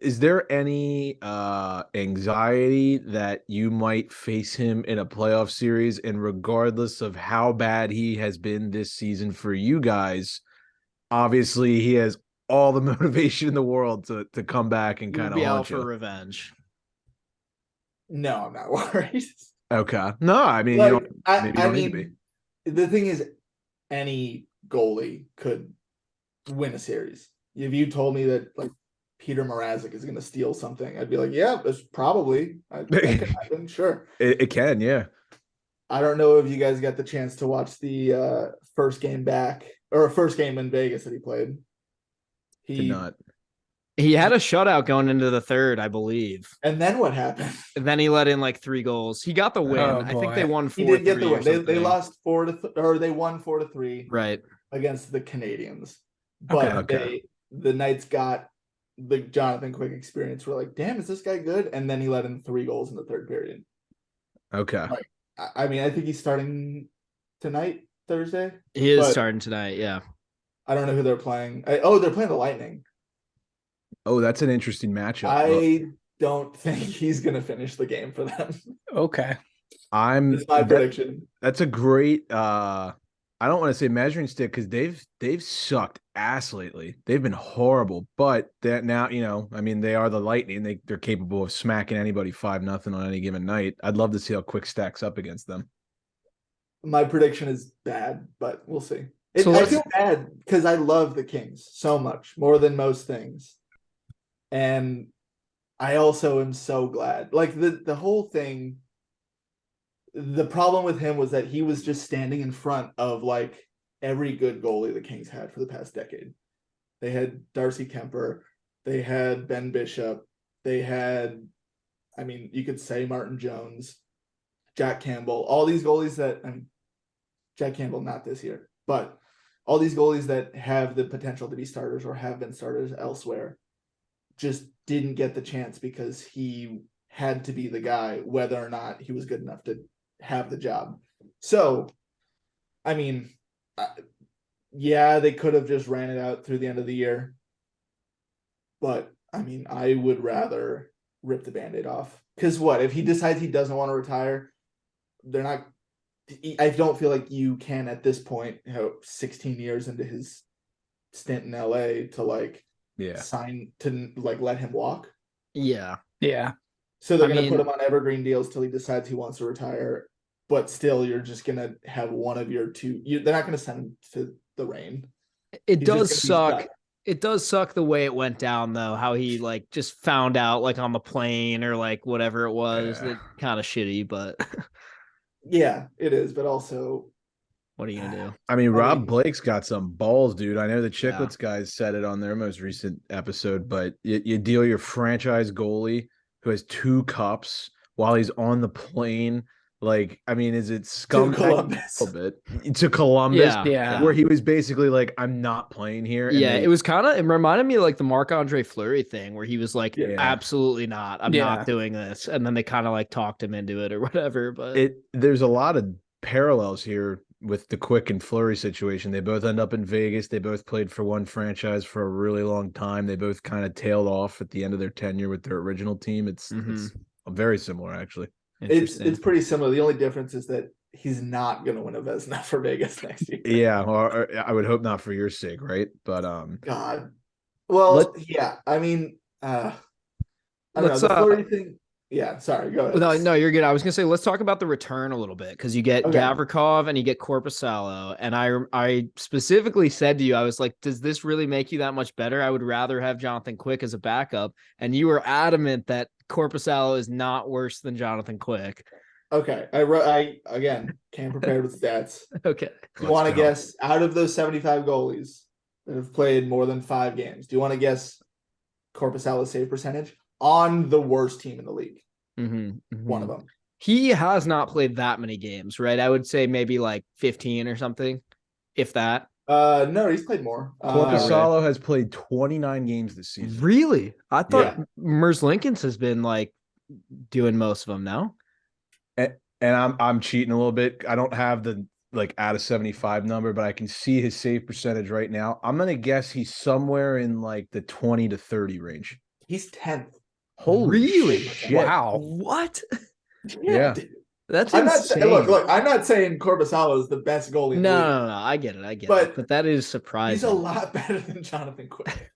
is there any anxiety that you might face him in a playoff series? And regardless of how bad he has been this season for you guys, obviously he has all the motivation in the world to come back and kind of be out haunt for you. revenge. No, I'm not worried. Okay. No, I mean, Like, you don't need to be. The thing is, any goalie could win a series. If you told me that, like, Peter Mrazek is going to steal something, I'd be like, yeah, that's probably. That could happen, sure. It can, yeah. I don't know if you guys got the chance to watch the first game back, or first game in Vegas that he played. Did not. He had a shutout going into the third, I believe. And then what happened? And then he let in like 3 goals. He got the win. Oh, I think boy. they won 4-3. He did get the win. Or They lost 4-3, they won 4-3 right against the Canadians. But Okay. the Knights got the Jonathan Quick experience. We're like, damn, is this guy good? And then he let in 3 goals in the third period. Okay. Like, I mean, I think he's starting tonight, Thursday. He is starting tonight. Yeah. I don't know who they're playing. They're playing the Lightning. Oh, that's an interesting matchup. I don't think he's going to finish the game for them. Okay. That's my prediction. That's a great I don't want to say measuring stick because they've sucked ass lately. They've been horrible, but that now, you know, I mean, they are the Lightning. They're capable of smacking anybody 5-0 on any given night. I'd love to see how Quick stacks up against them. My prediction is bad, but we'll see. So I feel bad because I love the Kings so much, more than most things. And I also am so glad. Like the whole thing, the problem with him was that he was just standing in front of like every good goalie the Kings had for the past decade. They had Darcy Kemper, they had Ben Bishop, they had, I mean, you could say Martin Jones, Jack Campbell, all these goalies that, Jack Campbell not this year, but all these goalies that have the potential to be starters or have been starters elsewhere just didn't get the chance because he had to be the guy, whether or not he was good enough to have the job. So, I mean, yeah, they could have just ran it out through the end of the year. But, I mean, I would rather rip the Band-Aid off. Because what? If he decides he doesn't want to retire, they're not – I don't feel like you can at this point, 16 years into his stint in LA to, like, sign to, like, let him walk. Yeah. Yeah. So they're going to put him on evergreen deals till he decides he wants to retire. But still, you're just going to have one of your two. They're not going to send him to the Reign. It does suck. It does suck the way it went down, though, how he like just found out like on the plane or like whatever it was. That kind of shitty, but yeah, it is. But also, what are you going to do? I mean, Rob Blake's got some balls, dude. I know the Chicklets guys said it on their most recent episode, but you deal your franchise goalie who has 2 cups while he's on the plane. Like, I mean, is it scumbag to Columbus? A little bit to Columbus? Yeah. Where he was basically like, I'm not playing here. Yeah, it was kind of, it reminded me of like the Marc-Andre Fleury thing where he was like, absolutely not. I'm not doing this. And then they kind of like talked him into it or whatever. But there's a lot of parallels here with the Quick and Fleury situation. They both end up in Vegas. They both played for one franchise for a really long time. They both kind of tailed off at the end of their tenure with their original team. It's very similar, actually. It's pretty similar. The only difference is that he's not going to win a Vezina for Vegas next year. Yeah, or I would hope not for your sake, right? But God, well, yeah. I mean, I don't know the Fleury thing. Yeah, sorry. Go ahead. No, you're good. I was gonna say let's talk about the return a little bit because you get Gavrikov and you get Korpisalo, and I specifically said to you, I was like, does this really make you that much better? I would rather have Jonathan Quick as a backup, and you were adamant that Korpisalo is not worse than Jonathan Quick. Okay, I again came prepared with stats. Okay, do you want to guess out of those 75 goalies that have played more than 5 games? Do you want to guess Korpisalo's save percentage on the worst team in the league? One of them. He has not played that many games, right? I would say maybe like 15 or something, if that. No, he's played more. Korpisalo has played 29 games this season. Really? I thought Mers Lincolns has been like doing most of them now. And I'm cheating a little bit. I don't have the like out of 75 number, but I can see his save percentage right now. I'm gonna guess he's somewhere in like the 20 to 30 range. He's 10th. Holy shit. Wow. What? Yeah. That's insane. Look, I'm not saying Korpisalo is the best goalie in the league. No. I get it. But that is surprising. He's a lot better than Jonathan Quick.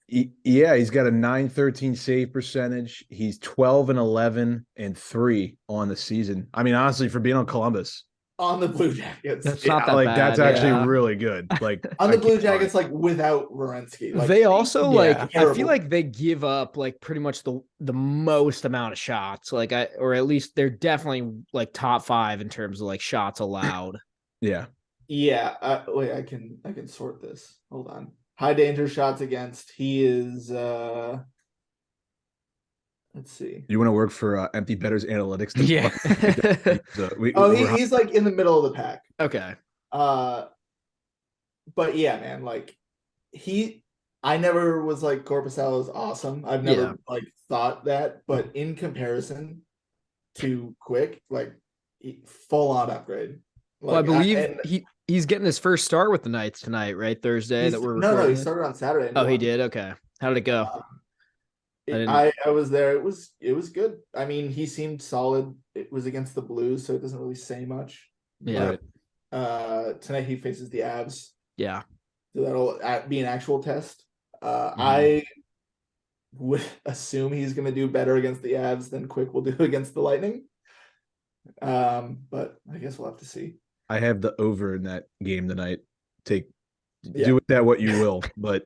He's got a 913 save percentage. He's 12-11-3 on the season. I mean, honestly, for being on Columbus. On the Blue Jackets. That's not that bad. That's actually really good. Like on the Blue Jackets, like without Werenski. Like, they also I terrible. feel like they give up like pretty much the most amount of shots. Like or at least they're definitely like top 5 in terms of like shots allowed. Yeah. Yeah. Wait, I can sort this. Hold on. High danger shots against. He is let's see. You want to work for Empty Betters Analytics? Yeah. He's like in the middle of the pack. Okay. But yeah, man, like I never was like Korpisalo is awesome. I've never like thought that, but in comparison to Quick, like full on upgrade. Well, I believe he's getting his first start with the Knights tonight, right? Thursday that we're recording. No, he started on Saturday. Oh, he did. Okay, how did it go? I was there. It was good. I mean, he seemed solid. It was against the Blues, so it doesn't really say much. Yeah. But, tonight he faces the Avs. Yeah. So that'll be an actual test. I would assume he's going to do better against the Avs than Quick will do against the Lightning. But I guess we'll have to see. I have the over in that game tonight. Do with that what you will. But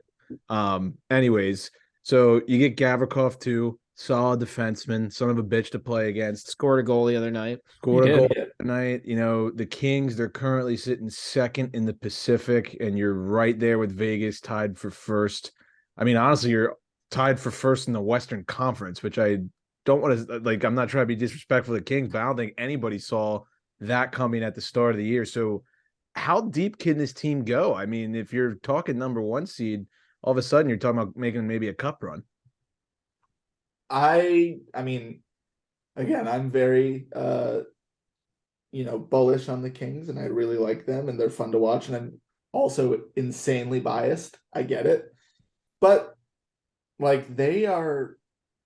anyways, so you get Gavrikov too, solid defenseman, son of a bitch to play against. Scored a goal the other night. Tonight. You know, the Kings, they're currently sitting second in the Pacific, and you're right there with Vegas tied for first. I mean, honestly, you're tied for first in the Western Conference, which I don't want to, like, I'm not trying to be disrespectful to the Kings, but I don't think anybody saw that coming at the start of the year. So how deep can this team go? I mean, if you're talking number 1 seed, all of a sudden you're talking about making maybe a cup run. I mean, again, I'm very bullish on the Kings, and I really like them, and they're fun to watch, and I'm also insanely biased. I get it. But like, they are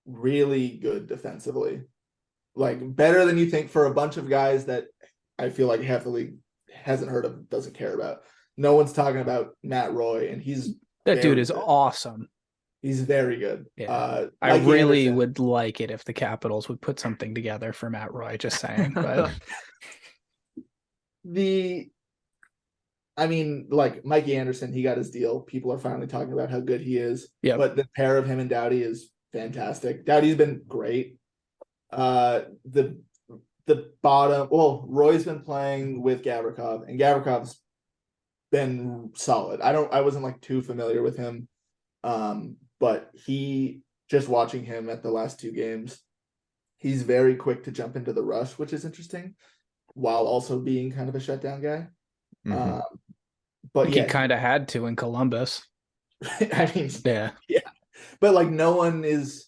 really good defensively. Like, better than you think for a bunch of guys that I feel like half the league hasn't heard of, doesn't care about. No one's talking about Matt Roy, and that dude is awesome. He's very good. Yeah. I really would like it if the Capitals would put something together for Matt Roy, just saying. But I mean, like, Mikey Anderson, he got his deal. People are finally talking about how good he is. Yeah. But the pair of him and Doughty is fantastic. Doughty's been great. The bottom, well, Roy's been playing with Gavrikov, and Gavrikov's been solid. I wasn't like too familiar with him. But just watching him at the last 2 games, he's very quick to jump into the rush, which is interesting, while also being kind of a shutdown guy. Mm-hmm. But he kind of had to in Columbus. I mean, yeah. But like, no one is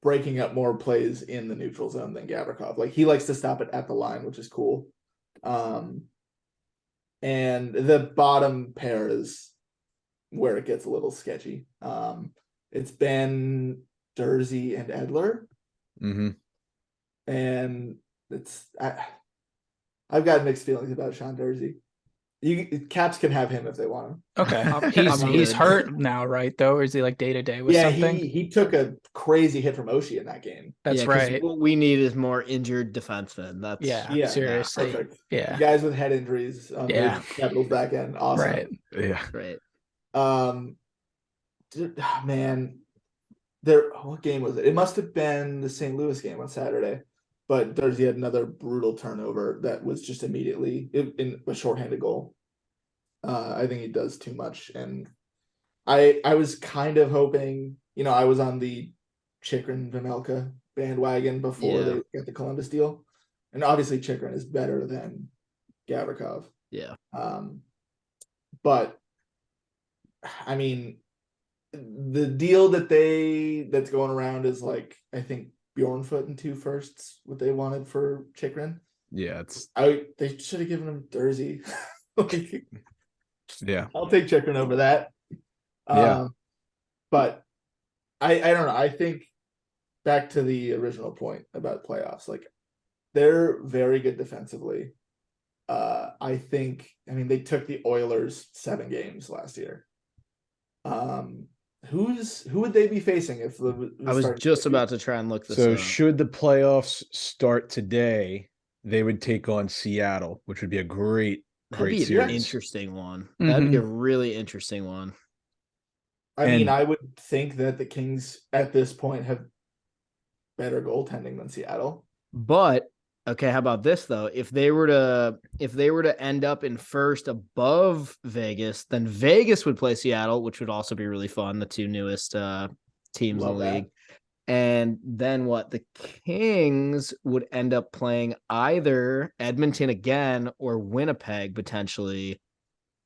breaking up more plays in the neutral zone than Gavrikov. Like, he likes to stop it at the line, which is cool. And the bottom pair is where it gets a little sketchy. It's been Dursey and Edler. Mm-hmm. And I've got mixed feelings about Sean Dursey. Caps can have him if they want him. Okay. He's hurt now, right? Though, or is he like day-to-day with something? He took a crazy hit from Oshie in that game. That's right. What we need is more injured defensemen. That's seriously. Perfect. Yeah. Guys with head injuries on the Capitals back end. Awesome. Right. Yeah. Right. Man, what game was it? It must have been the St. Louis game on Saturday. But Dursey had another brutal turnover that was just immediately in a shorthanded goal. I think he does too much, and I was kind of hoping, I was on the Chychrun Vejmelka bandwagon before they got the Columbus deal, and obviously Chychrun is better than Gavrikov. Yeah. But I mean, the deal that's going around is like, I think, Bjornfoot and 2 firsts, what they wanted for Chychrun. Yeah, they should have given him Dursey. Yeah, I'll take Chychrun over that. But I don't know. I think, back to the original point about playoffs, like, they're very good defensively. I think, they took the Oilers 7 games last year. Who would they be facing if I was just about to try and look this up. Should the playoffs start today, they would take on Seattle, which would be a great series. An interesting one. That'd be a really interesting one. I would think that the Kings at this point have better goaltending than Seattle. But okay, how about this though? If they were to end up in first above Vegas, then Vegas would play Seattle, which would also be really fun. The 2 newest teams in the league. And then the Kings would end up playing either Edmonton again or Winnipeg potentially.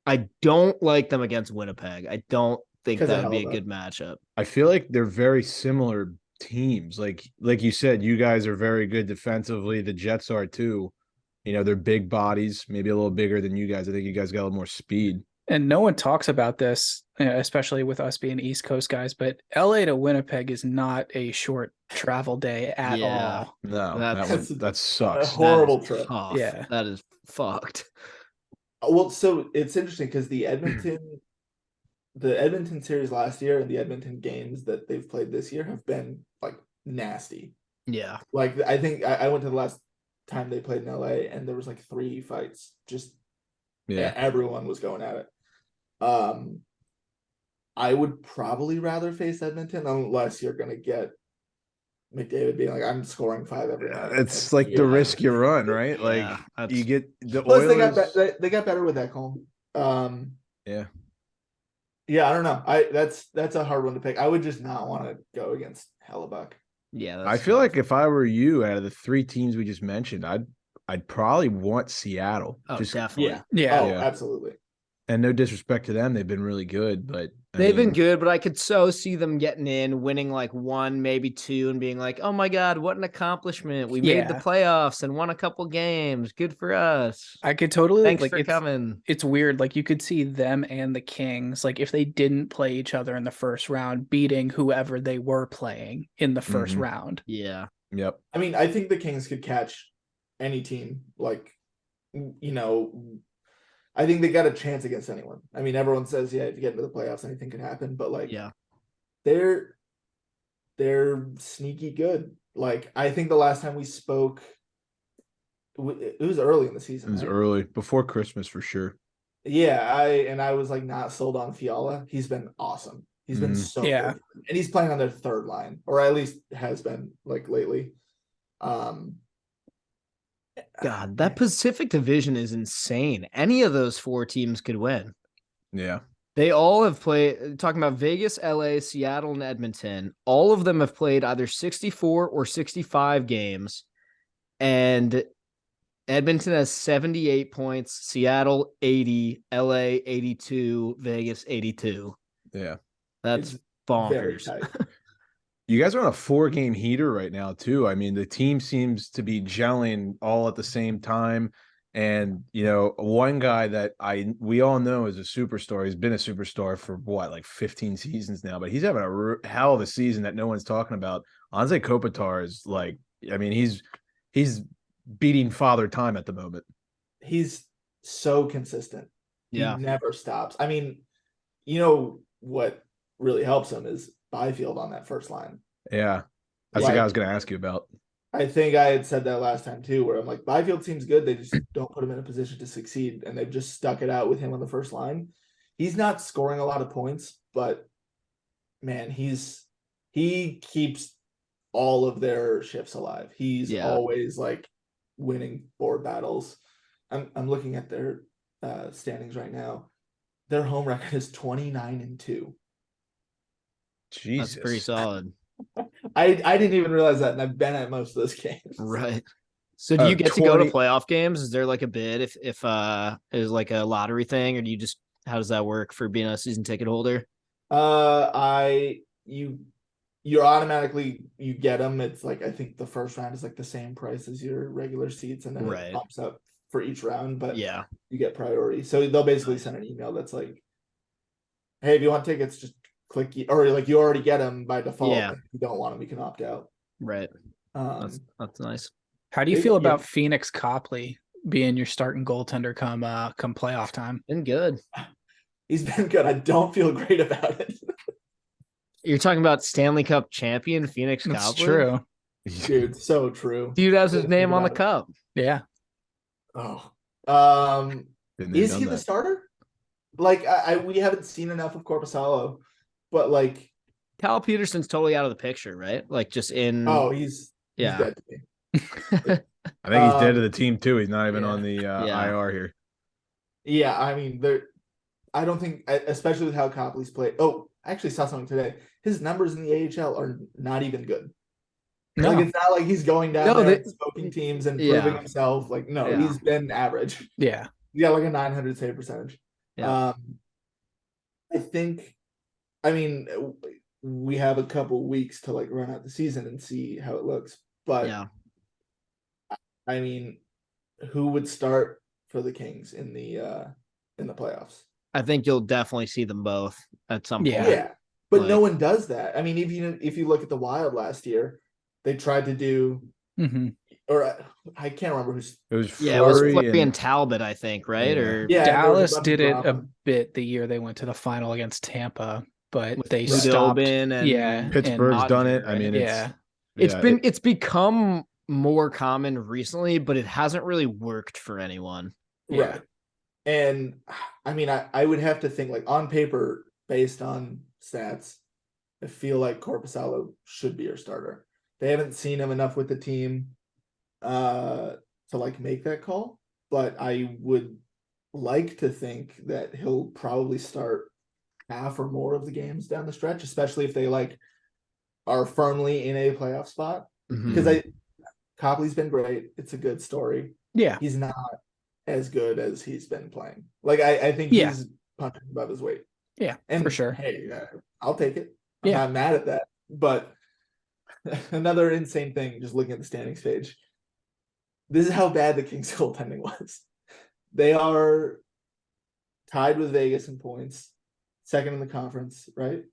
I don't like them against Winnipeg. I don't think 'Cause of that would be a Hellebuck. good matchup. I feel like they're very similar teams. Like you said, you guys are very good defensively. The Jets are too. You know, they're big bodies, maybe a little bigger than you guys. I think you guys got a little more speed. And no one talks about this, especially with us being East Coast guys, but LA to Winnipeg is not a short travel day at all. No, That's- that A sucks. horrible That is trip. tough. Yeah. That is fucked. Well, so it's interesting because the Edmonton series last year and the Edmonton games that they've played this year have been like nasty. Yeah. Like I think I went to the last time they played in LA and there was like 3 fights. Just everyone was going at it. I would probably rather face Edmonton unless you're gonna get McDavid being like, I'm scoring 5 every night. It's like the risk you run, right? Yeah, Like you get the Plus Oilers. they got better with Ekholm. Yeah. Yeah, I don't know. That's a hard one to pick. I would just not want to go against Hellebuck. Yeah. I feel like if I were you, out of the 3 teams we just mentioned, I'd probably want Seattle. Oh, Just definitely. Yeah. Oh, Yeah. absolutely. And no disrespect to them, they've been really good, but They've been good, but I could so see them getting in, winning like 1, maybe 2, and being like, oh my God, what an accomplishment. We made the Yeah. playoffs and won a couple games. Good for us. I could totally Thanks like for coming. It's weird. Like you could see them and the Kings, like if they didn't play each other in the first round, beating whoever they were playing in the 1st round. Yeah. Yep. I mean, I think the Kings could catch any team. Like, you know, I think they got a chance against anyone. I mean, everyone says, yeah, if you get into the playoffs, anything can happen. But like, Yeah. they're sneaky good. Like, I think the last time we spoke, it was early in the season. It was right? early, before Christmas for sure. Yeah, I was like not sold on Fiala. He's been awesome. He's been so good. And he's playing on their 3rd line, or at least has been like lately. God, that Pacific Division is insane. Any of those 4 teams could win. Yeah. They all have played, talking about Vegas, LA, Seattle, and Edmonton. All of them have played either 64 or 65 games. And Edmonton has 78 points, Seattle 80, LA 82, Vegas 82. Yeah. That's Very bonkers. tight. You guys are on a 4-game heater right now, too. I mean, the team seems to be gelling all at the same time. And, you know, one guy that we all know is a superstar. He's been a superstar for what, like 15 seasons now, but he's having a hell of a season that no one's talking about. Anze Kopitar is like, I mean, he's beating Father Time at the moment. He's so consistent. Yeah. He never stops. I mean, you know what really helps him is Byfield on that first line. Yeah. That's the guy I was going to ask you about. I think I had said that last time too, where I'm like, Byfield seems good. They just don't put him in a position to succeed, and they've just stuck it out with him on the first line. He's not scoring a lot of points, but man, he keeps all of their ships alive. He's always like winning board battles. I'm looking at their standings right now. Their home record is 29-2. Jesus. That's pretty solid. I didn't even realize that, and I've been at most of those games. Right. So do you get to go to playoff games? Is there like a bid if is like a lottery thing, or do you just, how does that work for being a season ticket holder? You automatically, you get them. It's like, I think the first round is like the same price as your regular seats, and then it pops up for each round, but yeah, you get priority. So they'll basically send an email that's like, hey, if you want tickets, just click, or like you already get them by default. Yeah. If you don't want them, you can opt out. Right. That's nice. How do you feel about Phoenix Copley being your starting goaltender come playoff time? Been good. He's been good. I don't feel great about it. You're talking about Stanley Cup champion Phoenix Copley? That's true. Dude, so true. Dude has his name on the cup. Yeah. Oh. Is he the starter? Like, we haven't seen enough of Korpisalo, but like Cal Peterson's totally out of the picture, right? Like just in he's dead to me. I think he's dead to the team too. He's not even on the IR here. Yeah, I mean, I don't think, especially with how Copley's played. Oh, I actually saw something today. His numbers in the AHL are not even good. No. Like, it's not like he's going down there and smoking teams and proving himself. Like, no, he's been average. Yeah. He got like a 900 save percentage. Yeah. I think I mean, we have a couple weeks to like run out the season and see how it looks. But Yeah. I mean, who would start for the Kings in the playoffs? I think you'll definitely see them both at some Yeah. point. Yeah, but no Like- one does that. I mean, even if you look at the Wild last year, they tried to do, Mm-hmm. or I can't remember who's. It was Yeah, it was Fleury Fleury and and Talbot, I think, right? Yeah. Or Yeah, and there was a Dallas bunch of did it a drama. bit the year they went to the final against Tampa, but With they Khudobin stopped. and Yeah, Pittsburgh's and done it. I right? mean, yeah, it's become more common recently, but it hasn't really worked for anyone. yeah. Right. And I mean, I would have to think like on paper, based on stats, I feel like Korpisalo should be your starter. They haven't seen him enough with the team to like make that call, but I would like to think that he'll probably start half or more of the games down the stretch, especially if they like are firmly in a playoff spot. Mhm. Because Copley's been great. It's a good story. Yeah. He's not as good as he's been playing. Like I think Yeah. he's punching above his weight. Yeah, And for sure. Hey, I'll take it. I'm Yeah. not mad at that. But another insane thing, just looking at the standings page. This is how bad the Kings goaltending was. They are tied with Vegas in points, second in the conference, right?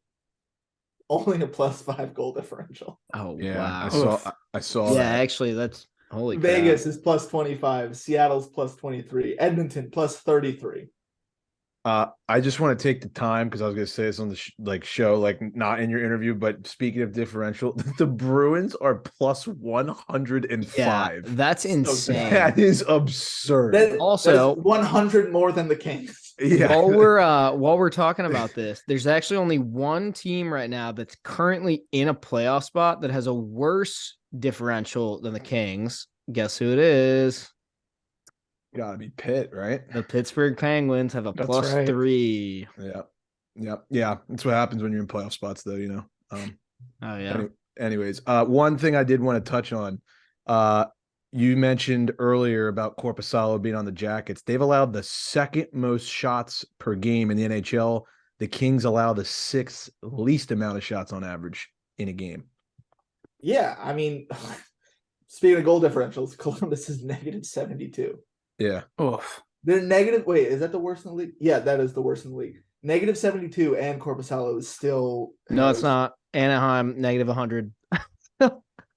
Only a +5 goal differential. Oh Yeah, wow. I saw Yeah, that. actually, that's holy crap. Vegas is +25, Seattle's +23, Edmonton +33. I just want to take the time because I was going to say this on the show, like not in your interview, but speaking of differential, the Bruins are +105. Yeah, that's insane. That is absurd. Also- that's 100 more than the Kings. Yeah. While we're talking about this, there's actually only one team right now that's currently in a playoff spot that has a worse differential than the Kings. Guess who it is? Gotta be Pitt, right? The Pittsburgh Penguins have a That's right. +3. Yeah. That's what happens when you're in playoff spots, though. You know. Oh yeah. Anyways, one thing I did want to touch on. You mentioned earlier about Korpisalo being on the Jackets. They've allowed the second most shots per game in the NHL. The Kings allow the sixth least amount of shots on average in a game. Yeah, I mean, speaking of goal differentials, Columbus is -72. Yeah. Oof. They're negative. Wait, is that the worst in the league? Yeah, that is the worst in the league. -72, and Korpisalo is still. No, it's not. Anaheim -100.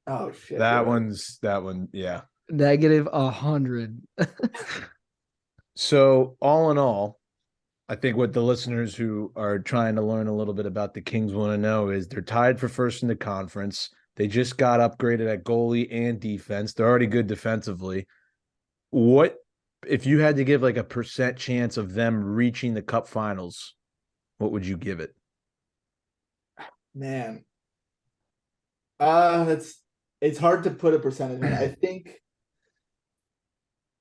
Oh shit. That one, yeah. -100. So all in all, I think what the listeners who are trying to learn a little bit about the Kings want to know is they're tied for first in the conference. They just got upgraded at goalie and defense. They're already good defensively. What if you had to give like a % chance of them reaching the Cup Finals? What would you give it? Man. It's hard to put a percentage on it.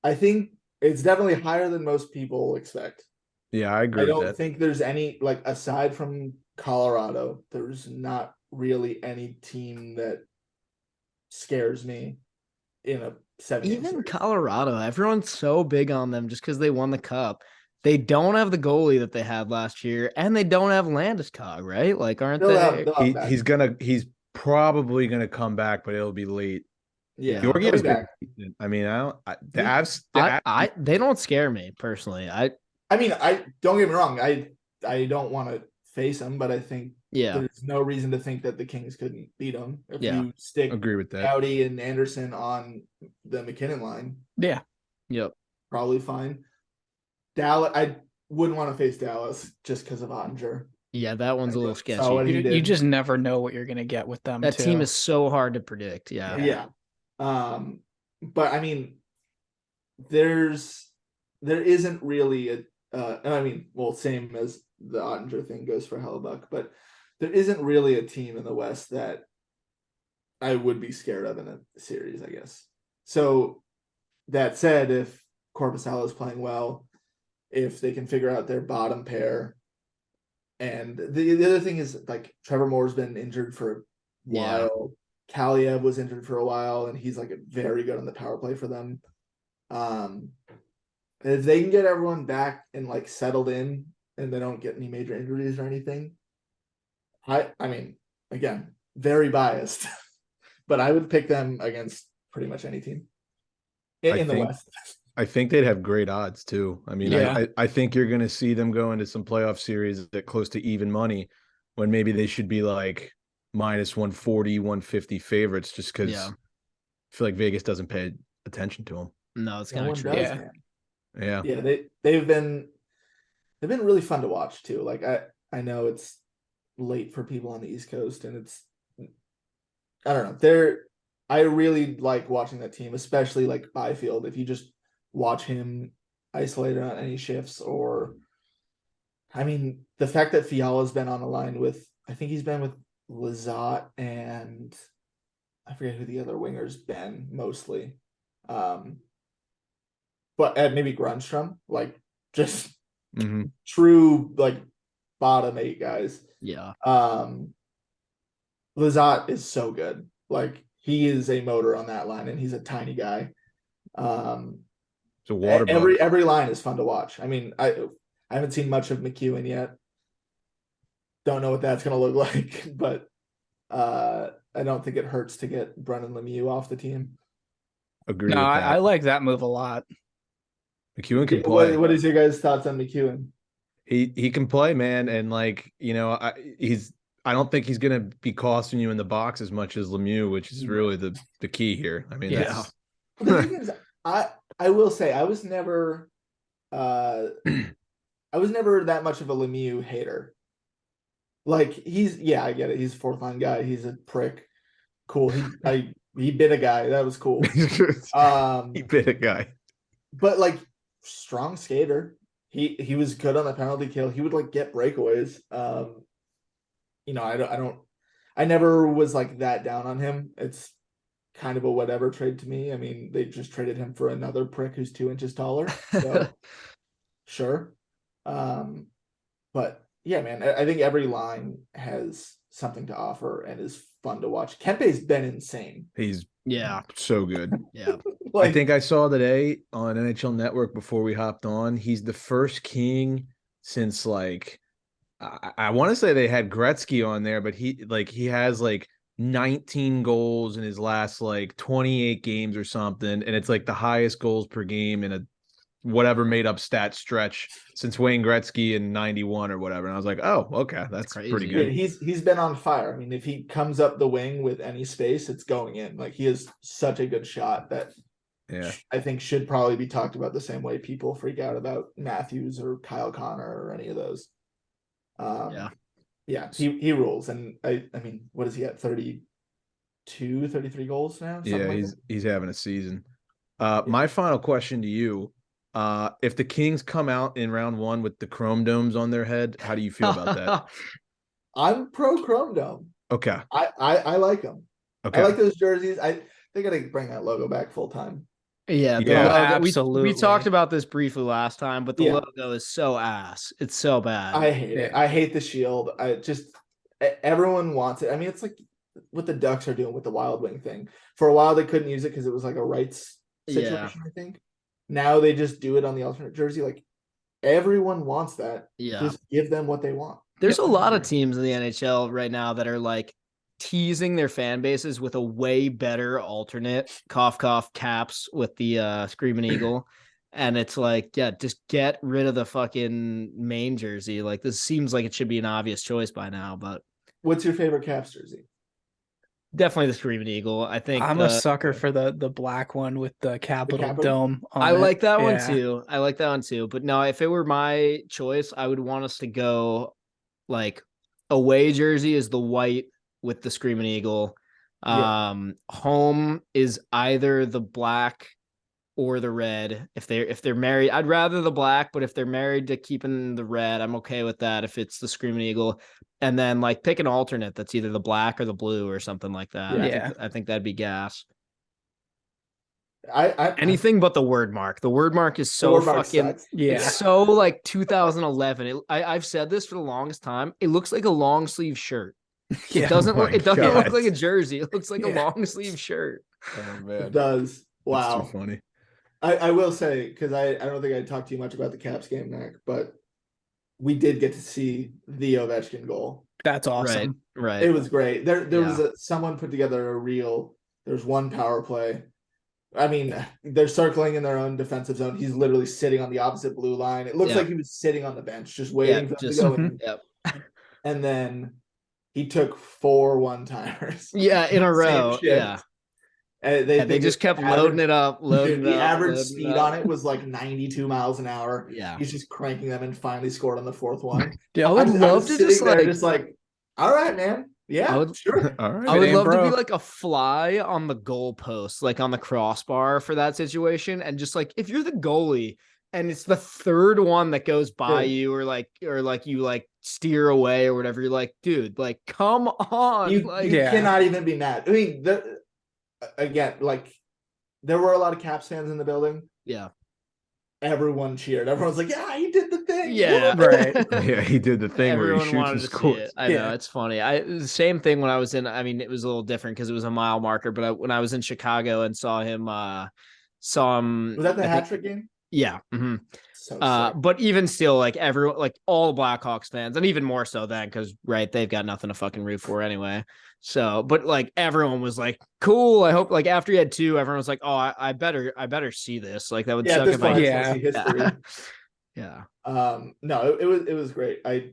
I think it's definitely higher than most people expect. Yeah, I agree I with don't that. think there's any, like, aside from Colorado, there's not really any team that scares me in a 7 Even Colorado, everyone's so big on them just because they won the cup. They don't have the goalie that they had last year, and they don't have Landeskog, right? Like, aren't they? He's probably gonna come back, but it'll be late. Yeah, Georgie's back. I mean, the Avs. They don't scare me personally. I mean, I don't get me wrong. I don't want to face them, but I think there's no reason to think that the Kings couldn't beat them if you stick agree with that. Doughty and Anderson on the McKinnon line. Yeah. Yep. Probably fine. Dallas, I wouldn't want to face Dallas just because of Ottinger. Yeah, that one's a little sketchy. So You just never know what you're gonna get with them. That team is so hard to predict. Yeah. But I mean, there isn't really same as the Ottinger thing goes for Hellebuck, but there isn't really a team in the West that I would be scared of in a series, I guess. So that said, if Korpisalo is playing well, if they can figure out their bottom pair, and the other thing is, like, Trevor Moore's been injured for a while. Kaliev was injured for a while, and he's like very good on the power play for them. If they can get everyone back and like settled in, and they don't get any major injuries or anything, I mean, again, very biased, but I would pick them against pretty much any team in the West. I think they'd have great odds too. I mean, I think you're going to see them go into some playoff series at close to even money when maybe they should be like minus 140, 150 favorites just because I feel like Vegas doesn't pay attention to them. No, it's kind of true. Man. Yeah. They've been really fun to watch too. Like I know it's late for people on the East Coast and it's, I don't know. I really like watching that team, especially like Byfield. If you just watch him isolated on any shifts, or I mean, the fact that Fiala's been on the line with, I think he's been with Lizotte and I forget who the other winger's been mostly. But maybe Grunstrom, like just true like bottom 8 guys. Yeah. Lizotte is so good. Like he is a motor on that line, and he's a tiny guy. So water every line is fun to watch. I mean, I haven't seen much of McEwen yet. Don't know what that's going to look like, but I don't think it hurts to get Brennan Lemieux off the team. Agree. No, I like that move a lot. McEwen can play. What is your guys' thoughts on McEwen? He can play, man, and like I don't think he's gonna be costing you in the box as much as Lemieux, which is really the key here. I mean, The thing is, I will say I was never that much of a Lemieux hater. Like I get it. He's a 4th line guy. He's a prick. Cool. He bit a guy. That was cool. He bit a guy. But like strong skater. He was good on the penalty kill. He would like get breakaways. I never was like that down on him. It's kind of a whatever trade to me. I mean, they just traded him for another prick who's 2 inches taller. So sure. But yeah, man, I think every line has something to offer and is fun to watch. Kempe's been insane. He's so good. Yeah. I think I saw today on NHL Network before we hopped on, he's the first King since like I want to say they had Gretzky on there, but he has like 19 goals in his last like 28 games or something, and it's like the highest goals per game in a whatever made up stat stretch since Wayne Gretzky in 91 or whatever. And I was like, oh, okay, that's pretty good. Yeah, he's been on fire. I mean, if he comes up the wing with any space, it's going in. Like he is such a good shot that I think should probably be talked about the same way people freak out about Matthews or Kyle Connor or any of those. He rules. And I mean, what is he at? 32, 33 goals now? He's having a season. My final question to you. If the Kings come out in round 1 with the chrome domes on their head, how do you feel about that? I'm pro chrome dome. Okay. I like them. Okay. I like those jerseys. They got to bring that logo back full time. Yeah, absolutely. We talked about this briefly last time, but the logo is so ass. It's so bad. I hate it. I hate the shield. Everyone wants it. I mean, it's like what the Ducks are doing with the Wild Wing thing. For a while, they couldn't use it because it was like a rights situation, I think. Now they just do it on the alternate jersey. Like everyone wants that. Yeah. Just give them what they want. There's a lot of teams in the NHL right now that are like teasing their fan bases with a way better alternate cough caps with the Screaming Eagle. And it's like, just get rid of the fucking main jersey. Like this seems like it should be an obvious choice by now, but what's your favorite Caps jersey? Definitely the Screaming Eagle. I think I'm a sucker for the black one with the Capitol dome on I like that one too. I like that one too. But no, if it were my choice, I would want us to go like away jersey is the white with the Screaming Eagle. Home is either the black or the red. If they're married, I'd rather the black, but if they're married to keeping the red, I'm okay with that if it's the Screaming Eagle. And then like pick an alternate that's either the black or the blue or something like that. I think that'd be gas. Anything but the word mark. The word mark is so fucking it's so like 2011. I've said this for the longest time. It looks like a long sleeve shirt. It doesn't look like a jersey. It looks like a long sleeve shirt. Oh man. It does. Wow. That's too funny. I will say, because I don't think I talked too much about the Caps game, Mac, but we did get to see the Ovechkin goal. That's awesome. Right. It was great. There was someone put together a reel. There's one power play. I mean, they're circling in their own defensive zone. He's literally sitting on the opposite blue line. It looks like he was sitting on the bench, just waiting for them to go in. Yep. And then he took 4 one-timers. Yeah, in a row. Yeah. And they just kept loading it up. The average speed on it was like 92 miles an hour. Yeah. He's just cranking them and finally scored on the 4th one. I would love to just like, all right, man. Yeah, sure. All right. I would love to be like a fly on the goalpost, like on the crossbar for that situation. And just like, if you're the goalie and it's the 3rd one that goes by you or you like steer away or whatever, you're like, dude, like, come on. You yeah. cannot even be mad. I mean, again, like, there were a lot of Caps fans in the building. Yeah. Everyone cheered. Everyone's like, yeah, he did the thing. Yeah. Right. Yeah, he did the thing where he shoots and scores. I know, it's funny. The same thing when I was in, I mean, it was a little different because it was a mile marker, but when I was in Chicago and saw him. Was that the hat trick game? Yeah. Mm-hmm. So but even still, like everyone, like all Blackhawks fans, and even more so then, because they've got nothing to fucking root for anyway. So, but like everyone was like, cool. I hope like after he had 2, everyone was like, oh, I better see this. Like that would suck if I see history. Yeah. No, it was great. I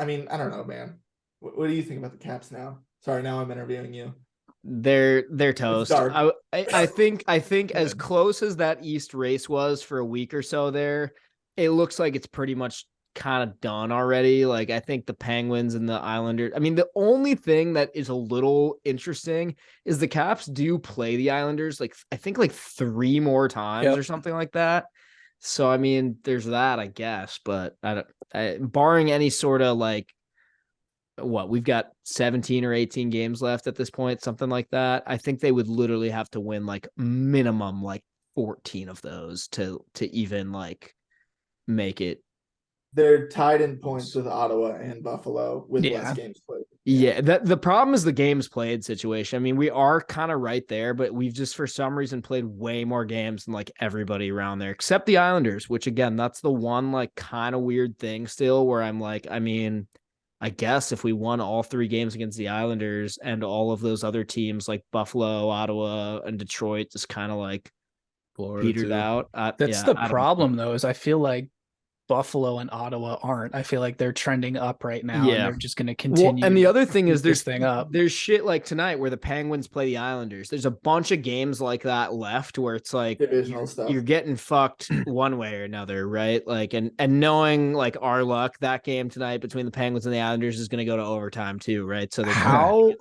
mean, I don't know, man. What do you think about the Caps now? Sorry, now I'm interviewing you. They're toast. I think as close as that East race was for a week or so there, it looks like it's pretty much kind of done already. Like I think the Penguins and the Islanders. I mean, the only thing that is a little interesting is the Caps do play the Islanders like I think like 3 more times or something like that. So I mean, there's that, I guess, but barring any sort of like we've got 17 or 18 games left at this point, something like that. I think they would literally have to win like minimum like 14 of those to even like make it. They're tied in points with Ottawa and Buffalo with less games played. Yeah, the problem is the games played situation. I mean, we are kind of right there, but we've just for some reason played way more games than like everybody around there, except the Islanders, which again, that's the one like kind of weird thing still where I'm like, I mean, I guess if we won all 3 games against the Islanders and all of those other teams like Buffalo, Ottawa, and Detroit just kind of like petered out. That's the problem though, is I feel like Buffalo and Ottawa aren't. I feel like they're trending up right now. Yeah. And they're just going to continue. Well, and the other thing is there's shit like tonight where the Penguins play the Islanders. There's a bunch of games like that left where it's like you're getting fucked one way or another, right? Like, and knowing like our luck, that game tonight between the Penguins and the Islanders is going to go to overtime too, right? So how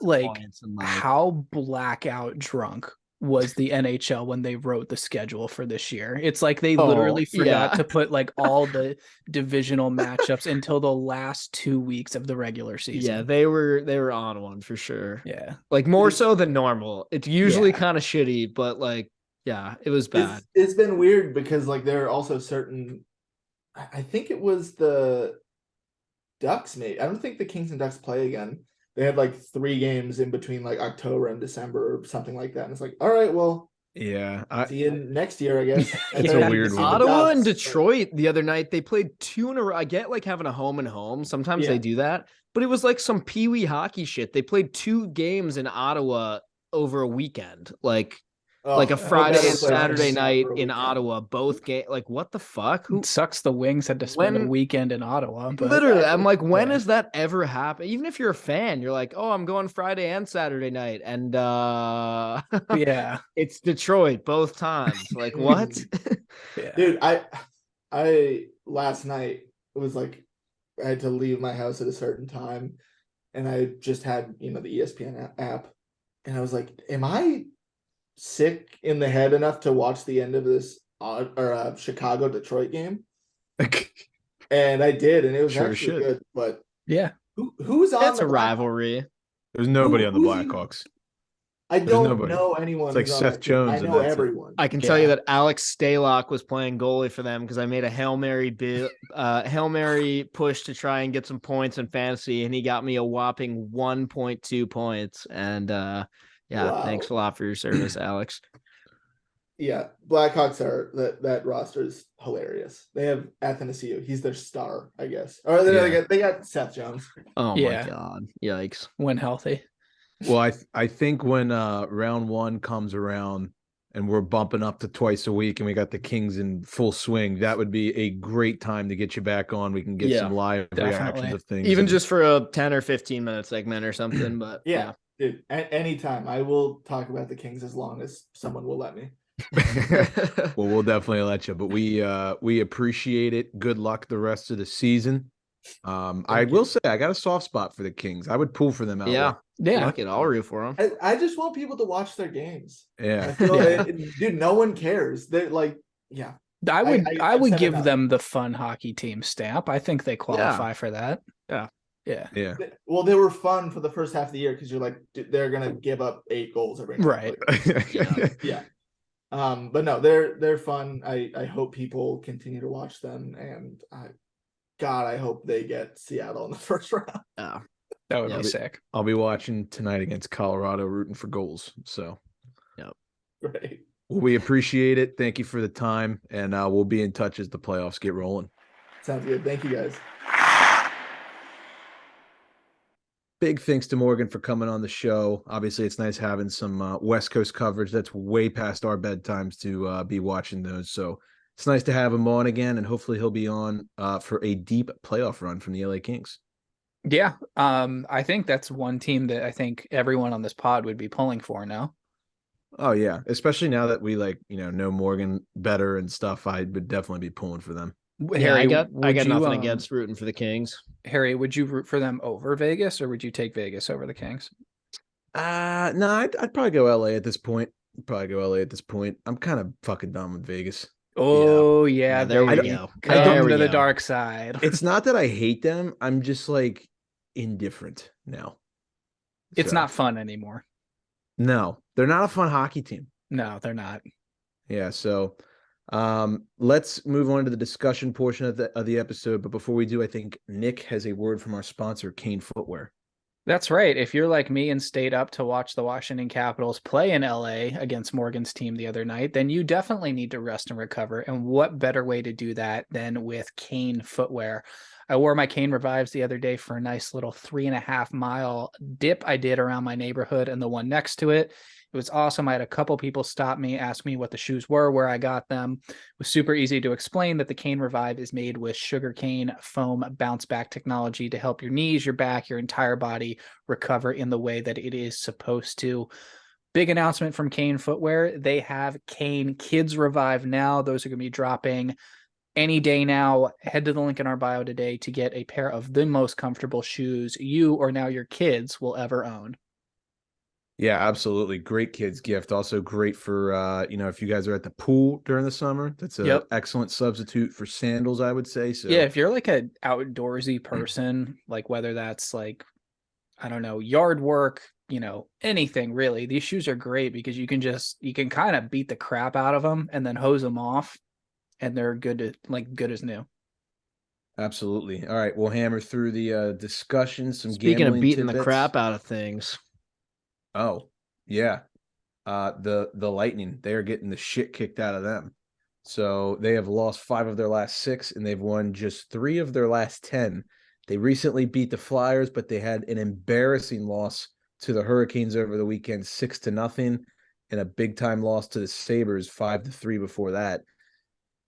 blackout drunk was the NHL when they wrote the schedule for this year. It's like they literally forgot to put like all the divisional matchups until the last 2 weeks of the regular season. Yeah, they were on one for sure. Yeah. Like more so than normal. It's usually kind of shitty, but like, yeah, it was bad. It's been weird because like there are also certain, I think it was the Ducks, maybe. I don't think the Kings and Ducks play again. They had like 3 games in between like October and December or something like that. And it's like, all right, well, see you next year, I guess. It's a weird one. Ottawa and Detroit the other night, they played 2 in a row. I get like having a home and home. Sometimes they do that, but it was like some peewee hockey shit. They played 2 games in Ottawa over a weekend. Like a Friday and Saturday night in Ottawa, both game. Like, what the fuck? It sucks the Wings had to spend a weekend in Ottawa. But literally, I'm like, when has that ever happened? Even if you're a fan, you're like, oh, I'm going Friday and Saturday night. And it's Detroit both times. Like, what? Dude, I last night was like, I had to leave my house at a certain time. And I just had, the ESPN app. And I was like, am I sick in the head enough to watch the end of this Chicago Detroit game? And I did, and it was actually good. But who's on? It's a rivalry. There's nobody on the Blackhawks. I don't know anyone. It's like Seth Jones. I know everyone. I can tell you that Alex Stalock was playing goalie for them because I made a Hail Mary push to try and get some points in fantasy, and he got me a whopping 1.2 points. And wow. Thanks a lot for your service, Alex. Yeah, Blackhawks are that roster is hilarious. They have Athanasiou. He's their star, I guess. Or they got Seth Jones. Oh Yeah. my god. Yikes. When healthy. Well, I think when round one comes around and we're bumping up to twice a week and we got the Kings in full swing, that would be a great time to get you back on. We can get some live reactions of things. Even just for a 10 or 15-minute segment or something. But yeah. Dude, anytime. I will talk about the Kings as long as someone will let me. Well, we'll definitely let you, but we appreciate it. Good luck the rest of the season. I will say I got a soft spot for the Kings. I would pull for them out. Yeah. Fuck it, I'll root for them. I just want people to watch their games. Yeah. I feel dude, no one cares. They're like, yeah. I would give them the fun hockey team stamp. I think they qualify for that. Yeah. Well, they were fun for the first half of the year because you're like, dude, they're gonna give up 8 goals every night. Right. Like, yeah. But no, they're fun. I hope people continue to watch them, and God, I hope they get Seattle in the first round. That would be sick. I'll be watching tonight against Colorado, rooting for goals. So, Right. Well, we appreciate it. Thank you for the time, and we'll be in touch as the playoffs get rolling. Sounds good. Thank you, guys. Big thanks to Morgan for coming on the show. Obviously, it's nice having some West Coast coverage. That's way past our bedtimes to be watching those. So it's nice to have him on again, and hopefully he'll be on for a deep playoff run from the LA Kings. Yeah. I think that's one team that I think everyone on this pod would be pulling for now. Oh, yeah. Especially now that we know Morgan better and stuff, I would definitely be pulling for them. Harry, I got nothing against rooting for the Kings. Harry, would you root for them over Vegas, or would you take Vegas over the Kings? No, I'd probably go LA at this point. I'm kind of fucking done with Vegas. Oh yeah, there we go. Come to the dark side. It's not that I hate them. I'm just like indifferent now. It's not fun anymore. No, they're not a fun hockey team. No, they're not. Yeah, so let's move on to the discussion portion of the episode. But before we do, I think Nick has a word from our sponsor, Kane Footwear. That's right. If you're like me and stayed up to watch the Washington Capitals play in LA against Morgan's team the other night, then you definitely need to rest and recover. And what better way to do that than with Kane Footwear? I wore my Kane Revives the other day for a nice little 3.5 mile dip I did around my neighborhood and the one next to it. It was awesome. I had a couple people stop me, ask me what the shoes were, where I got them. It was super easy to explain that the Kane Revive is made with sugarcane foam bounce back technology to help your knees, your back, your entire body recover in the way that it is supposed to. Big announcement from Kane Footwear. They have Kane Kids Revive now. Those are going to be dropping any day now. Head to the link in our bio today to get a pair of the most comfortable shoes you or now your kids will ever own. Yeah, absolutely. Great kids gift. Also great for, if you guys are at the pool during the summer, that's an excellent substitute for sandals, I would say. So yeah, if you're like an outdoorsy person, like whether that's like, I don't know, yard work, anything really, these shoes are great because you can kind of beat the crap out of them and then hose them off and they're good as new. Absolutely. All right, we'll hammer through the discussion. Speaking of beating the crap out of things. Oh, yeah. The Lightning, they are getting the shit kicked out of them. So they have lost 5 of their last 6, and they've won just 3 of their last 10. They recently beat the Flyers, but they had an embarrassing loss to the Hurricanes over the weekend, 6-0, and a big-time loss to the Sabres, 5-3 before that.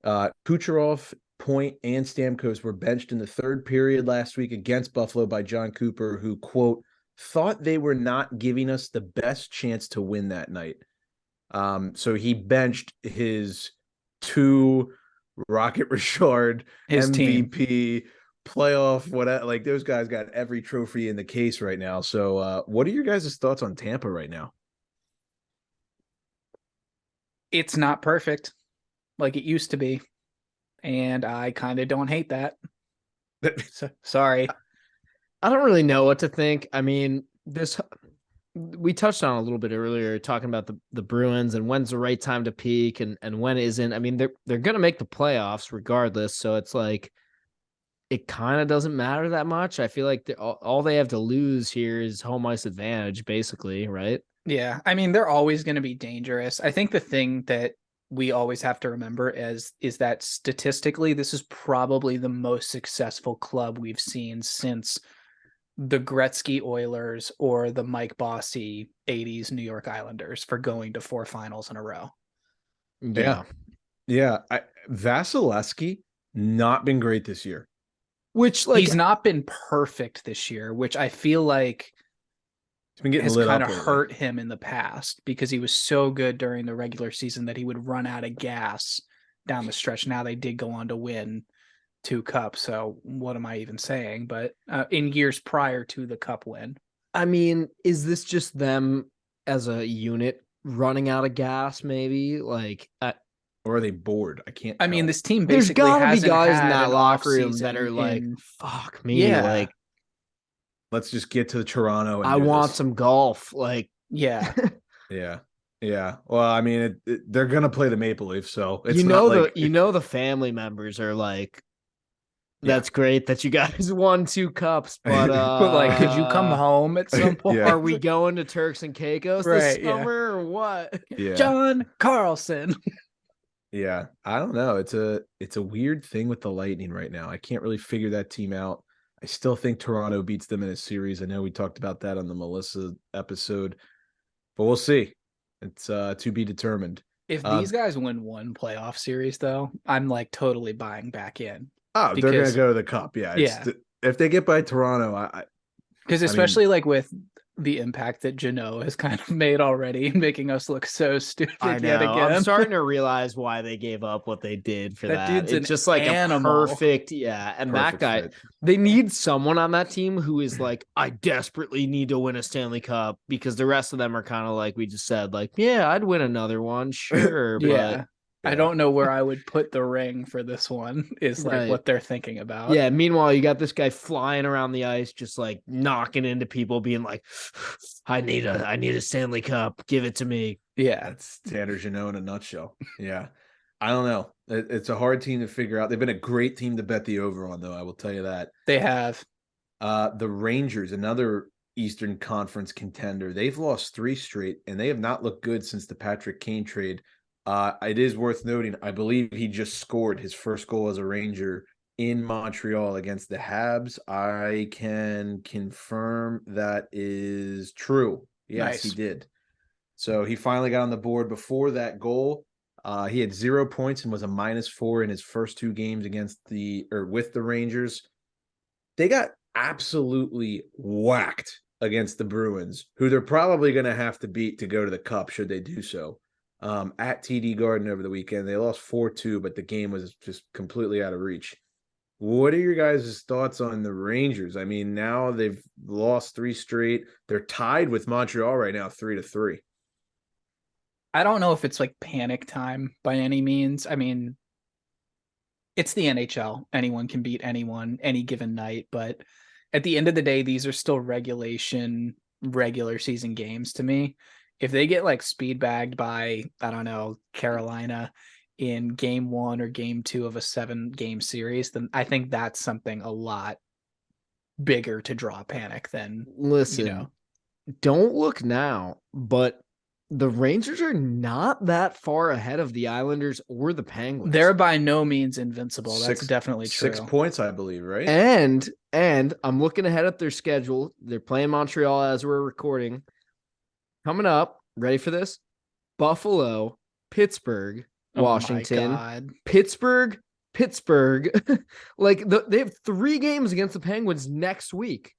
Kucherov, Point, and Stamkos were benched in the third period last week against Buffalo by John Cooper, who, quote, thought they were not giving us the best chance to win that night. So he benched his 2 Rocket Richard his MVP team. Playoff, whatever. Like those guys got every trophy in the case right now. So what are your guys' thoughts on Tampa right now? It's not perfect like it used to be. And I kind of don't hate that. Sorry. I don't really know what to think. I mean, we touched on a little bit earlier talking about the Bruins and when's the right time to peak and when isn't. I mean, they're going to make the playoffs regardless. So it's like, it kind of doesn't matter that much. I feel like all they have to lose here is home ice advantage, basically, right? Yeah. I mean, they're always going to be dangerous. I think the thing that we always have to remember is that statistically, this is probably the most successful club we've seen since the Gretzky Oilers or the Mike Bossy 80s New York Islanders for going to 4 finals in a row. Yeah. Vasilevsky not been great this year. Which he's not been perfect this year, which I feel like he's been getting has lit kind up of lately. hurt him in the past because he was so good during the regular season that he would run out of gas down the stretch. Now they did go on to win 2 cups. So what am I even saying? But in years prior to the cup win. I mean, is this just them as a unit running out of gas? Maybe like, or are they bored? I can't. I mean, this team there's basically gotta be hasn't guys in had that an locker room off-season that are like, in- fuck me. Yeah. Like, let's just get to Toronto. And I do want this. some golf. Like, Yeah. Yeah. Well, I mean, they're gonna play the Maple Leafs, so it's you not know like the family members are like, that's great that you guys won 2 cups, but But like, could you come home at some point? Yeah. Are we going to Turks and Caicos this Right, yeah. summer or what? Yeah. John Carlson. Yeah, I don't know. It's a weird thing with the Lightning right now. I can't really figure that team out. I still think Toronto beats them in a series. I know we talked about that on the Melissa episode, but we'll see. It's to be determined. If these guys win 1 playoff series, though, I'm like totally buying back in. Oh, they're gonna go to the Cup. Yeah. If they get by Toronto, because especially like with the impact that Jeannot has kind of made already, making us look so stupid I know. yet again. I'm starting to realize why they gave up what they did for that. Dude's It's an just like animal. a perfect, and perfect that guy. fit. They need someone on that team who is like, I desperately need to win a Stanley Cup, because the rest of them are kind of like we just said, like, yeah, I'd win another one, sure, Yeah. but I don't know where I would put the ring for this one is like Right. what they're thinking about. yeah. Meanwhile, you got this guy flying around the ice, just like knocking into people, being like, I need a Stanley Cup, give it to me. Yeah. That's Tanner Jeannot in a nutshell. Yeah. I don't know. It's a hard team to figure out. They've been a great team to bet the over on, though. I will tell you that. They have. The Rangers, another Eastern Conference contender. They've lost 3 straight, and they have not looked good since the Patrick Kane trade. It is worth noting, I believe he just scored his first goal as a Ranger in Montreal against the Habs. I can confirm that is true. Yes, Nice. he did. So he finally got on the board. Before that goal, he had 0 points and was a -4 in his first 2 games with the Rangers. They got absolutely whacked against the Bruins, who they're probably going to have to beat to go to the Cup should they do so. At TD Garden over the weekend, they lost 4-2, but the game was just completely out of reach. What are your guys' thoughts on the Rangers? I mean, now they've lost 3 straight. They're tied with Montreal right now, 3-3. I don't know if it's like panic time by any means. I mean, it's the NHL. Anyone can beat anyone any given night, but at the end of the day, these are still regular season games to me. If they get like speed bagged by, I don't know, Carolina in game 1 or game 2 of a 7-game series, then I think that's something a lot bigger to draw panic than, Listen, don't look now, but the Rangers are not that far ahead of the Islanders or the Penguins. They're by no means invincible. That's definitely true. 6 points, I believe, right? And I'm looking ahead at their schedule. They're playing Montreal as we're recording. Coming up, ready for this? Buffalo, Pittsburgh, Washington, Pittsburgh. Like they have 3 games against the Penguins next week.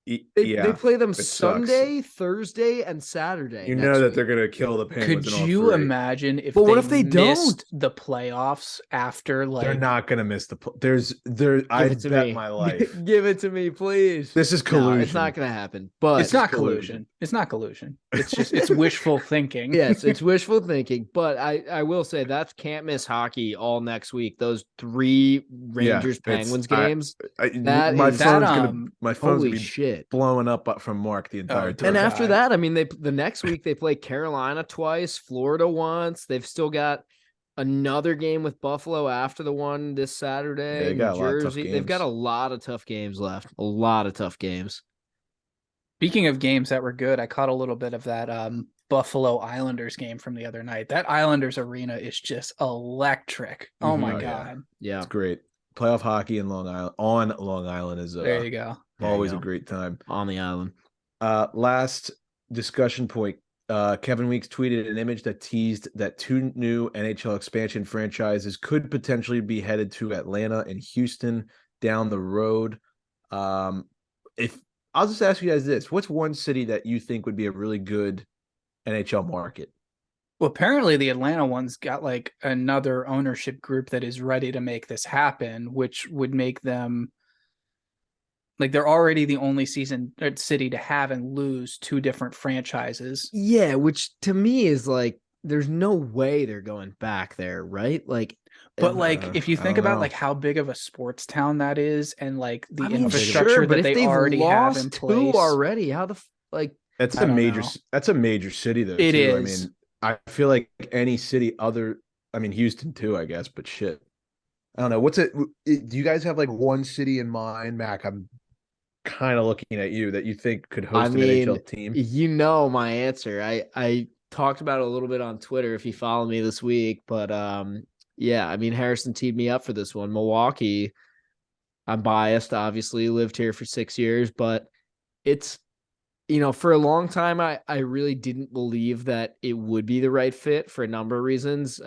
They play them Sunday, Thursday, and Saturday. You know that they're going to kill the Penguins. Could in all you 3. imagine if? But what if they missed don't? the playoffs after? Like They're not going to miss the. I bet my life. Give it to me, please. This is collusion. No, it's not going to happen. But it's not collusion. It's not collusion. It's just it's wishful thinking. Yes, it's wishful thinking. But I will say that's can't miss hockey all next week. Those 3 Rangers Penguins games. My phone's gonna be shit. blowing up from Mark the entire time. And after that, I mean, the next week they play Carolina twice, Florida once. They've still got another game with Buffalo after the one this Saturday. They got New Jersey. They've got a lot of tough games left. Speaking of games that were good, I caught a little bit of that Buffalo Islanders game from the other night. That Islanders arena is just electric. Oh my Oh, God. It's great. Playoff hockey in on Long Island is There you go. always a great time. On the island. Last discussion point. Kevin Weeks tweeted an image that teased that 2 new NHL expansion franchises could potentially be headed to Atlanta and Houston down the road. If I'll just ask you guys this, what's one city that you think would be a really good NHL market? Well, apparently the Atlanta one's got like another ownership group that is ready to make this happen, which would make them like they're already the only city to have and lose 2 different franchises. Yeah, which to me is like, there's no way they're going back there, right? Like, but like if you think about like how big of a sports town that is and like the infrastructure that they already have in place already, how the like that's a major city though. It is. I mean, I feel like any city Houston too, I guess, but shit. I don't know. Do you guys have like one city in mind, Mac? I'm kind of looking at you that you think could host an NHL team. You know my answer. I talked about it a little bit on Twitter if you follow me this week, but yeah, I mean Harrison teed me up for this one. Milwaukee, I'm biased, obviously, lived here for 6 years, but it's, for a long time I really didn't believe that it would be the right fit for a number of reasons.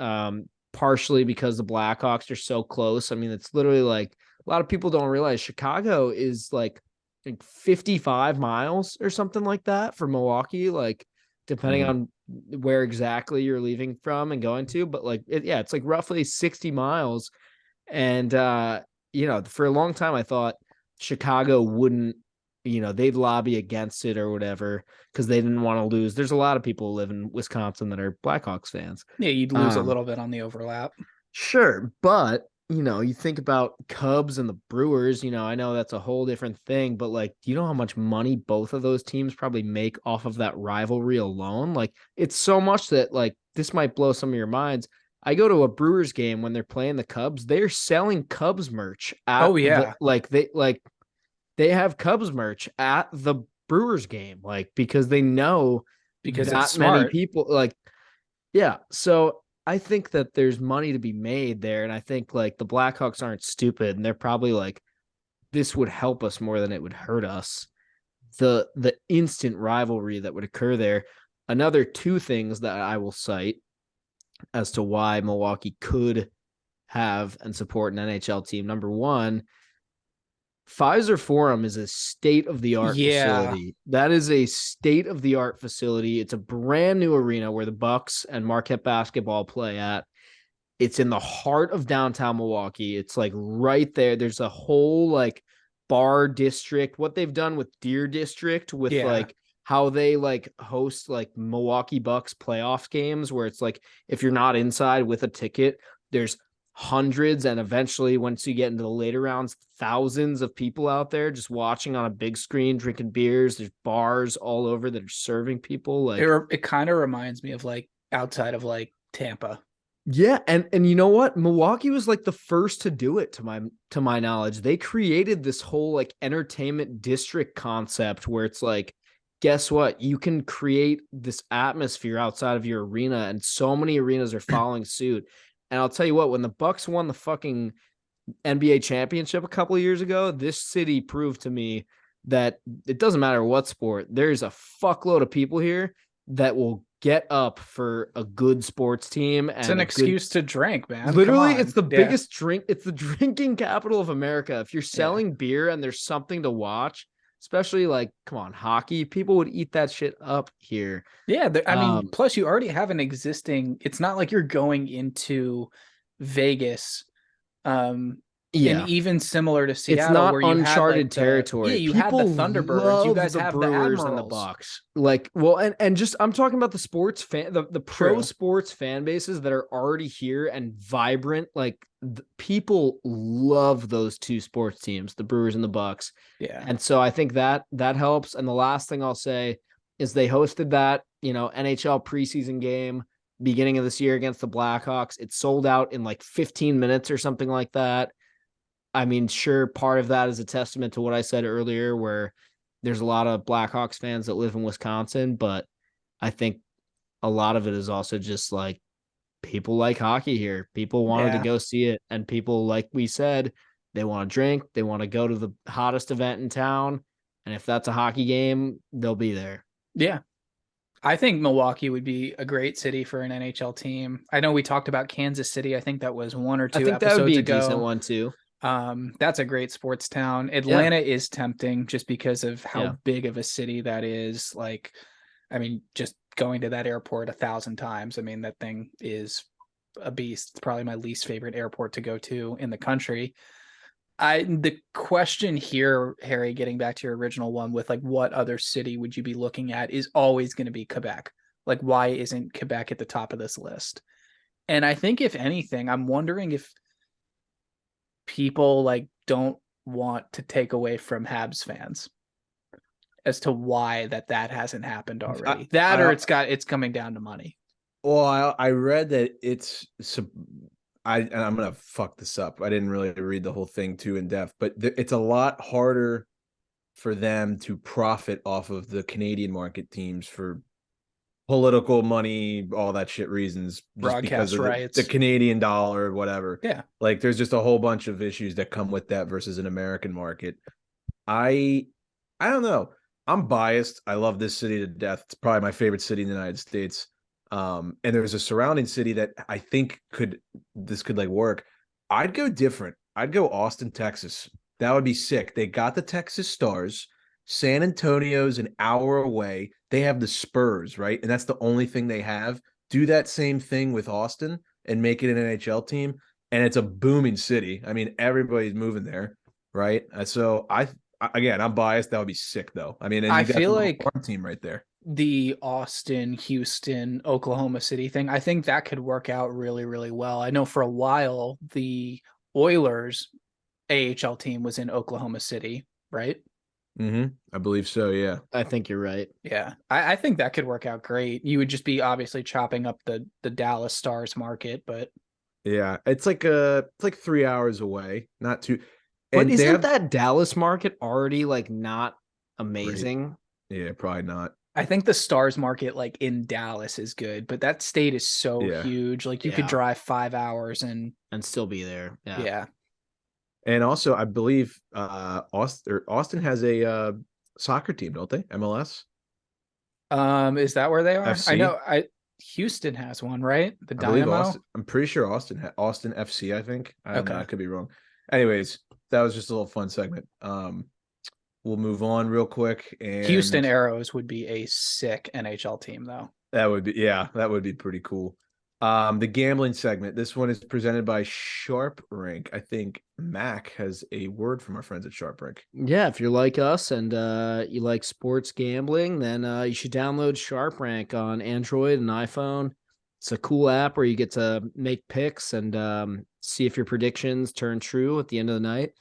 Partially because the Blackhawks are so close. I mean, it's literally like a lot of people don't realize Chicago is like 55 miles or something like that for Milwaukee, like depending on where exactly you're leaving from and going to, but like, it's like roughly 60 miles. And, for a long time, I thought Chicago wouldn't, they'd lobby against it or whatever, because they didn't want to lose. There's a lot of people who live in Wisconsin that are Blackhawks fans. Yeah, you'd lose a little bit on the overlap. Sure. But, you think about Cubs and the Brewers, I know that's a whole different thing, but like, do you know how much money both of those teams probably make off of that rivalry alone? Like, it's so much that like, this might blow some of your minds. I go to a Brewers game when they're playing the Cubs, they're selling Cubs merch. They have Cubs merch at the Brewers game, like, because they know it's many smart. people like, yeah. So I think that there's money to be made there. And I think like the Blackhawks aren't stupid and they're probably like, this would help us more than it would hurt us. The instant rivalry that would occur there. Another 2 things that I will cite as to why Milwaukee could have and support an NHL team. Number 1, Pfizer Forum is a state-of-the-art facility. That is a state-of-the-art facility. It's a brand new arena where the Bucks and Marquette basketball play at. It's in the heart of downtown Milwaukee. It's like right there. There's a whole like bar district. What they've done with Deer District with like how they like host like Milwaukee Bucks playoff games where it's like if you're not inside with a ticket, there's hundreds, and eventually once you get into the later rounds, thousands of people out there just watching on a big screen, drinking beers. There's bars all over that are serving people. Like it kind of reminds me of like outside of like Tampa. Yeah, and you know what? Milwaukee was like the first to do it to my knowledge. They created this whole like entertainment district concept where it's like, guess what? You can create this atmosphere outside of your arena, and so many arenas are following suit. And I'll tell you what, when the Bucks won the fucking NBA championship a couple of years ago, this city proved to me that it doesn't matter what sport. There's a fuckload of people here that will get up for a good sports team. And it's an excuse to drink, man. Literally, it's the biggest drink. It's the drinking capital of America. If you're selling beer and there's something to watch, especially like, come on, hockey, people would eat that shit up here. Yeah. I mean, plus you already have an existing, it's not like you're going into Vegas. And even similar to Seattle, it's not where you uncharted had, territory. You People had the Thunderbirds. You guys have the Brewers Admirals and the Bucks. Like, well, and just I'm talking about the sports fan, the pro sports fan bases that are already here and vibrant. Like, people love those 2 sports teams, the Brewers and the Bucks. Yeah, and so I think that helps. And the last thing I'll say is they hosted that NHL preseason game beginning of this year against the Blackhawks. It sold out in like 15 minutes or something like that. I mean, sure, part of that is a testament to what I said earlier, where there's a lot of Blackhawks fans that live in Wisconsin, but I think a lot of it is also just like people like hockey here. People wanted to go see it, and people, like we said, they want to drink, they want to go to the hottest event in town, and if that's a hockey game, they'll be there. Yeah. I think Milwaukee would be a great city for an NHL team. I know we talked about Kansas City. I think that was 1 or 2 episodes ago. That would be a decent one too. That's a great sports town. Atlanta is tempting just because of how big of a city that is. Like, I mean, just going to that airport 1,000 times. I mean, that thing is a beast. It's probably my least favorite airport to go to in the country. The question here, Harry, getting back to your original one with like what other city would you be looking at, is always going to be Quebec. Like, why isn't Quebec at the top of this list? And I think if anything, I'm wondering if people like don't want to take away from Habs fans as to why that hasn't happened already. It's coming down to money. Well, I read that I'm gonna fuck this up. I didn't really read the whole thing too in depth, but it's a lot harder for them to profit off of the Canadian market teams for political money, all that shit reasons, just because of rights, the Canadian dollar or whatever. Yeah, like there's just a whole bunch of issues that come with that versus an American market. I don't know. I'm biased. I love this city to death. It's probably my favorite city in the United States. And there's a surrounding city that I think could like work. I'd go different. I'd go Austin, Texas. That would be sick. They got the Texas Stars. San Antonio's an hour away. They have the Spurs, right? And that's the only thing they have. Do that same thing with Austin and make it an NHL team. And it's a booming city. I mean, everybody's moving there, right? So I'm biased. That would be sick, though. I mean, and I feel like farm team right there. The Austin, Houston, Oklahoma City thing, I think that could work out really, really well. I know for a while the Oilers AHL team was in Oklahoma City, right? I believe so, yeah. I think you're right. Yeah, I think that could work out great. You would just be obviously chopping up the Dallas Stars market, but yeah, it's like 3 hours away, not too. But isn't that Dallas market already like not amazing? Right. Yeah, probably not. I think the Stars market like in Dallas is good, but that state is so huge. Like you could drive 5 hours and still be there. Yeah. And also, I believe Austin has a soccer team, don't they? MLS. Is that where they are? FC? I know. Houston has one, right? The Dynamo. I'm pretty sure Austin FC. I think. I don't know. Okay. I could be wrong. Anyways, that was just a little fun segment. We'll move on real quick. And Houston Aeros would be a sick NHL team, though. That would be pretty cool. The gambling segment. This one is presented by Sharp Rank. I think Mac has a word from our friends at Sharp Rank. Yeah, if you're like us and you like sports gambling, then you should download Sharp Rank on Android and iPhone. It's a cool app where you get to make picks and see if your predictions turn true at the end of the night.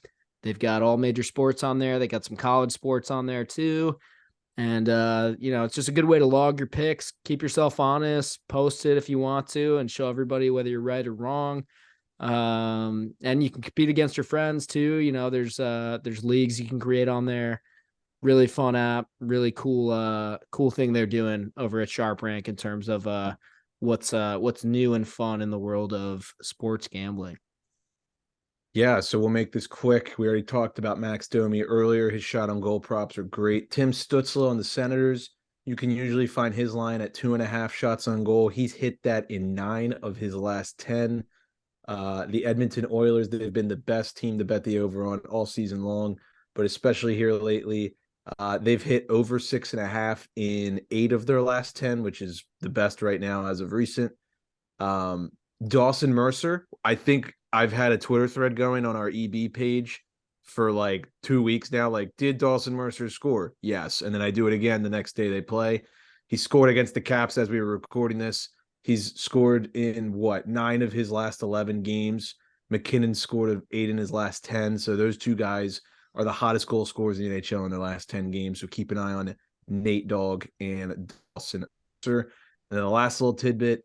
They've got all major sports on there. They got some college sports on there too. And, it's just a good way to log your picks, keep yourself honest, post it if you want to, and show everybody whether you're right or wrong. And you can compete against your friends too. There's leagues you can create on there. Really fun app, really cool thing they're doing over at Sharp Rank in terms of what's new and fun in the world of sports gambling. Yeah, so we'll make this quick. We already talked about Max Domi earlier. His shot on goal props are great. Tim Stutzla on the Senators. You can usually find his line at 2.5 shots on goal. He's hit that in 9 of his last 10. The Edmonton Oilers, they've been the best team to bet the over on all season long, but especially here lately. They've hit over 6.5 in 8 of their last 10, which is the best right now as of recent. Dawson Mercer, I think I've had a Twitter thread going on our EB page for like 2 weeks now. Like, did Dawson Mercer score? Yes. And then I do it again the next day they play. He scored against the Caps as we were recording this. He's scored in 9 of his last 11 games. McKinnon scored 8 in his last 10. So those two guys are the hottest goal scorers in the NHL in their last 10 games. So keep an eye on Nate Dogg and Dawson Mercer. And then the last little tidbit,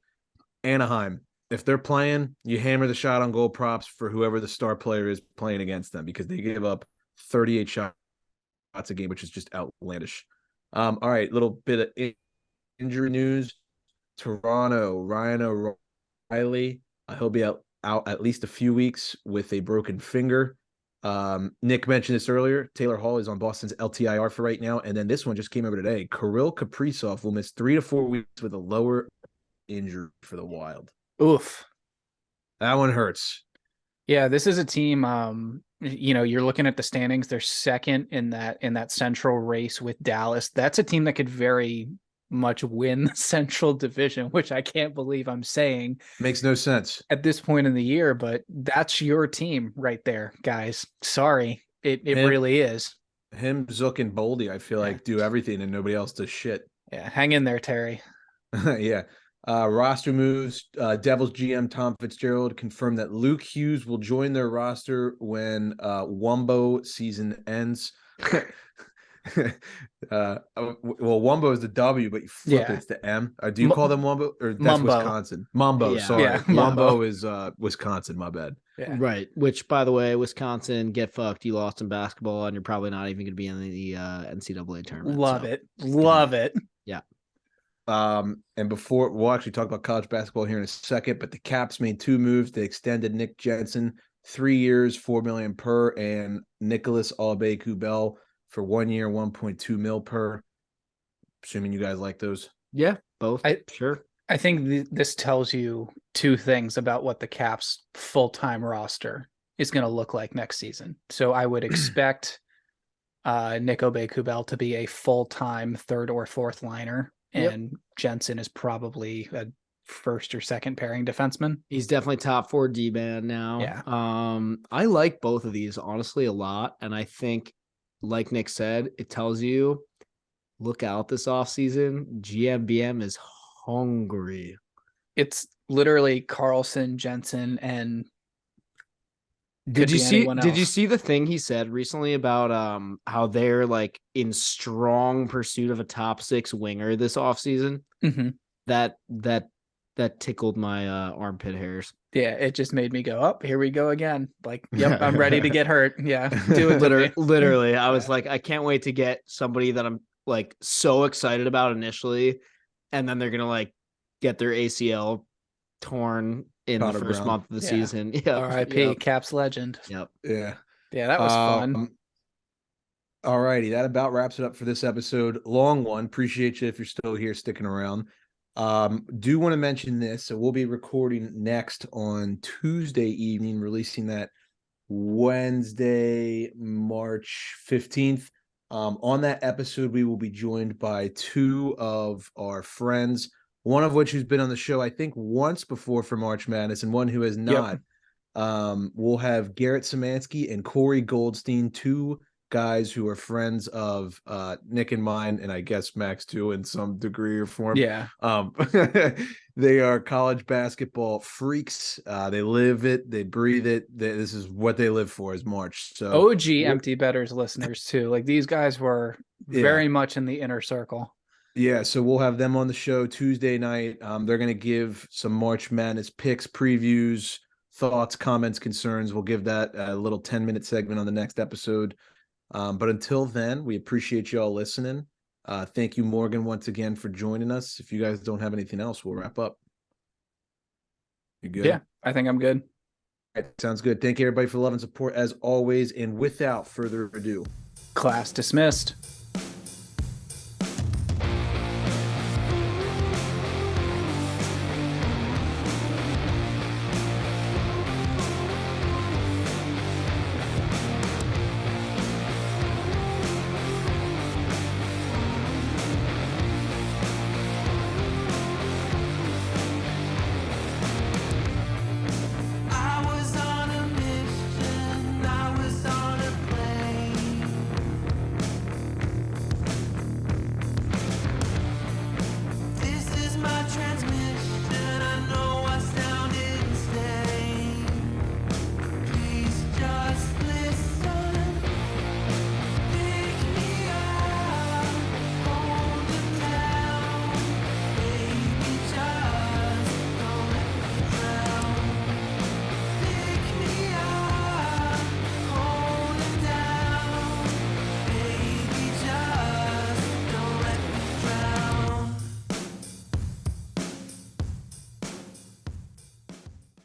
Anaheim. If they're playing, you hammer the shot on goal props for whoever the star player is playing against them because they give up 38 shots a game, which is just outlandish. All right, little bit of injury news. Toronto, Ryan O'Reilly. He'll be out at least a few weeks with a broken finger. Nick mentioned this earlier. Taylor Hall is on Boston's LTIR for right now. And then this one just came over today. Kirill Kaprizov will miss 3 to 4 weeks with a lower injury for the Wild. Oof. That one hurts. Yeah, this is a team. You're looking at the standings. They're second in that central race with Dallas. That's a team that could very much win the Central Division, which I can't believe I'm saying. Makes no sense at this point in the year, but that's your team right there, guys. Sorry. It really is. Him, Zook, and Boldy, I feel like, do everything and nobody else does shit. Yeah, hang in there, Terry. Yeah. Roster moves. Devils GM Tom Fitzgerald confirmed that Luke Hughes will join their roster when Wumbo season ends. Wumbo is the W, but you flip it's the M. Do you call them Wumbo, or that's Mumbo. Wisconsin? Mumbo, sorry. Yeah, Wumbo is Wisconsin, my bad. Yeah. Right. Which, by the way, Wisconsin, get fucked. You lost in basketball, and you're probably not even going to be in the NCAA tournament. Love it. Yeah. And before we'll actually talk about college basketball here in a second, but the Caps made 2 moves. They extended Nick Jensen 3 years, $4 million per, and Nicholas Aube-Kubel for 1 year, $1.2 million per. Assuming you guys like those. Yeah, both. Sure. I think this tells you 2 things about what the Caps full-time roster is going to look like next season. So I would expect Nick Aube-Kubel to be a full-time 3rd or 4th liner, and Jensen is probably a 1st or 2nd pairing defenseman. He's definitely top 4 D-man now. Yeah. I like both of these honestly a lot, and I think, like Nick said, it tells you, look out this offseason. GMBM is hungry. It's literally Carlson, Jensen, and did you see the thing he said recently about how they're like in strong pursuit of a top 6 winger this offseason? Mm-hmm. That tickled my armpit hairs. Yeah, it just made me go, oh, here we go again. Like, yep, I'm ready to get hurt. Yeah, do it. Literally, I was like, I can't wait to get somebody that I'm like so excited about initially, and then they're gonna like get their ACL torn in the first month of the season. Yeah, R.I.P. Caps legend. Yep. Yeah, that was fun. All righty, that about wraps it up for this episode. Long one. Appreciate you if you're still here sticking around. Do want to mention this. So we'll be recording next on Tuesday evening, releasing that Wednesday, March 15th. On that episode, we will be joined by 2 of our friends, one of which who's been on the show, I think, once before for March Madness, and one who has not. We'll have Garrett Szymanski and Corey Goldstein, 2 guys who are friends of Nick and mine, and I guess Max too in some degree or form. Yeah. They are college basketball freaks. They live it, they breathe it. This is what they live for, is March. So OG Empty Betters listeners too. Like, these guys were very much in the inner circle. Yeah, so we'll have them on the show Tuesday night. They're going to give some March Madness picks, previews, thoughts, comments, concerns. We'll give that a little 10-minute segment on the next episode. But until then, we appreciate you all listening. Thank you, Morgan, once again for joining us. If you guys don't have anything else, we'll wrap up. You good? Yeah, I think I'm good. All right, sounds good. Thank you, everybody, for the love and support as always. And without further ado, class dismissed.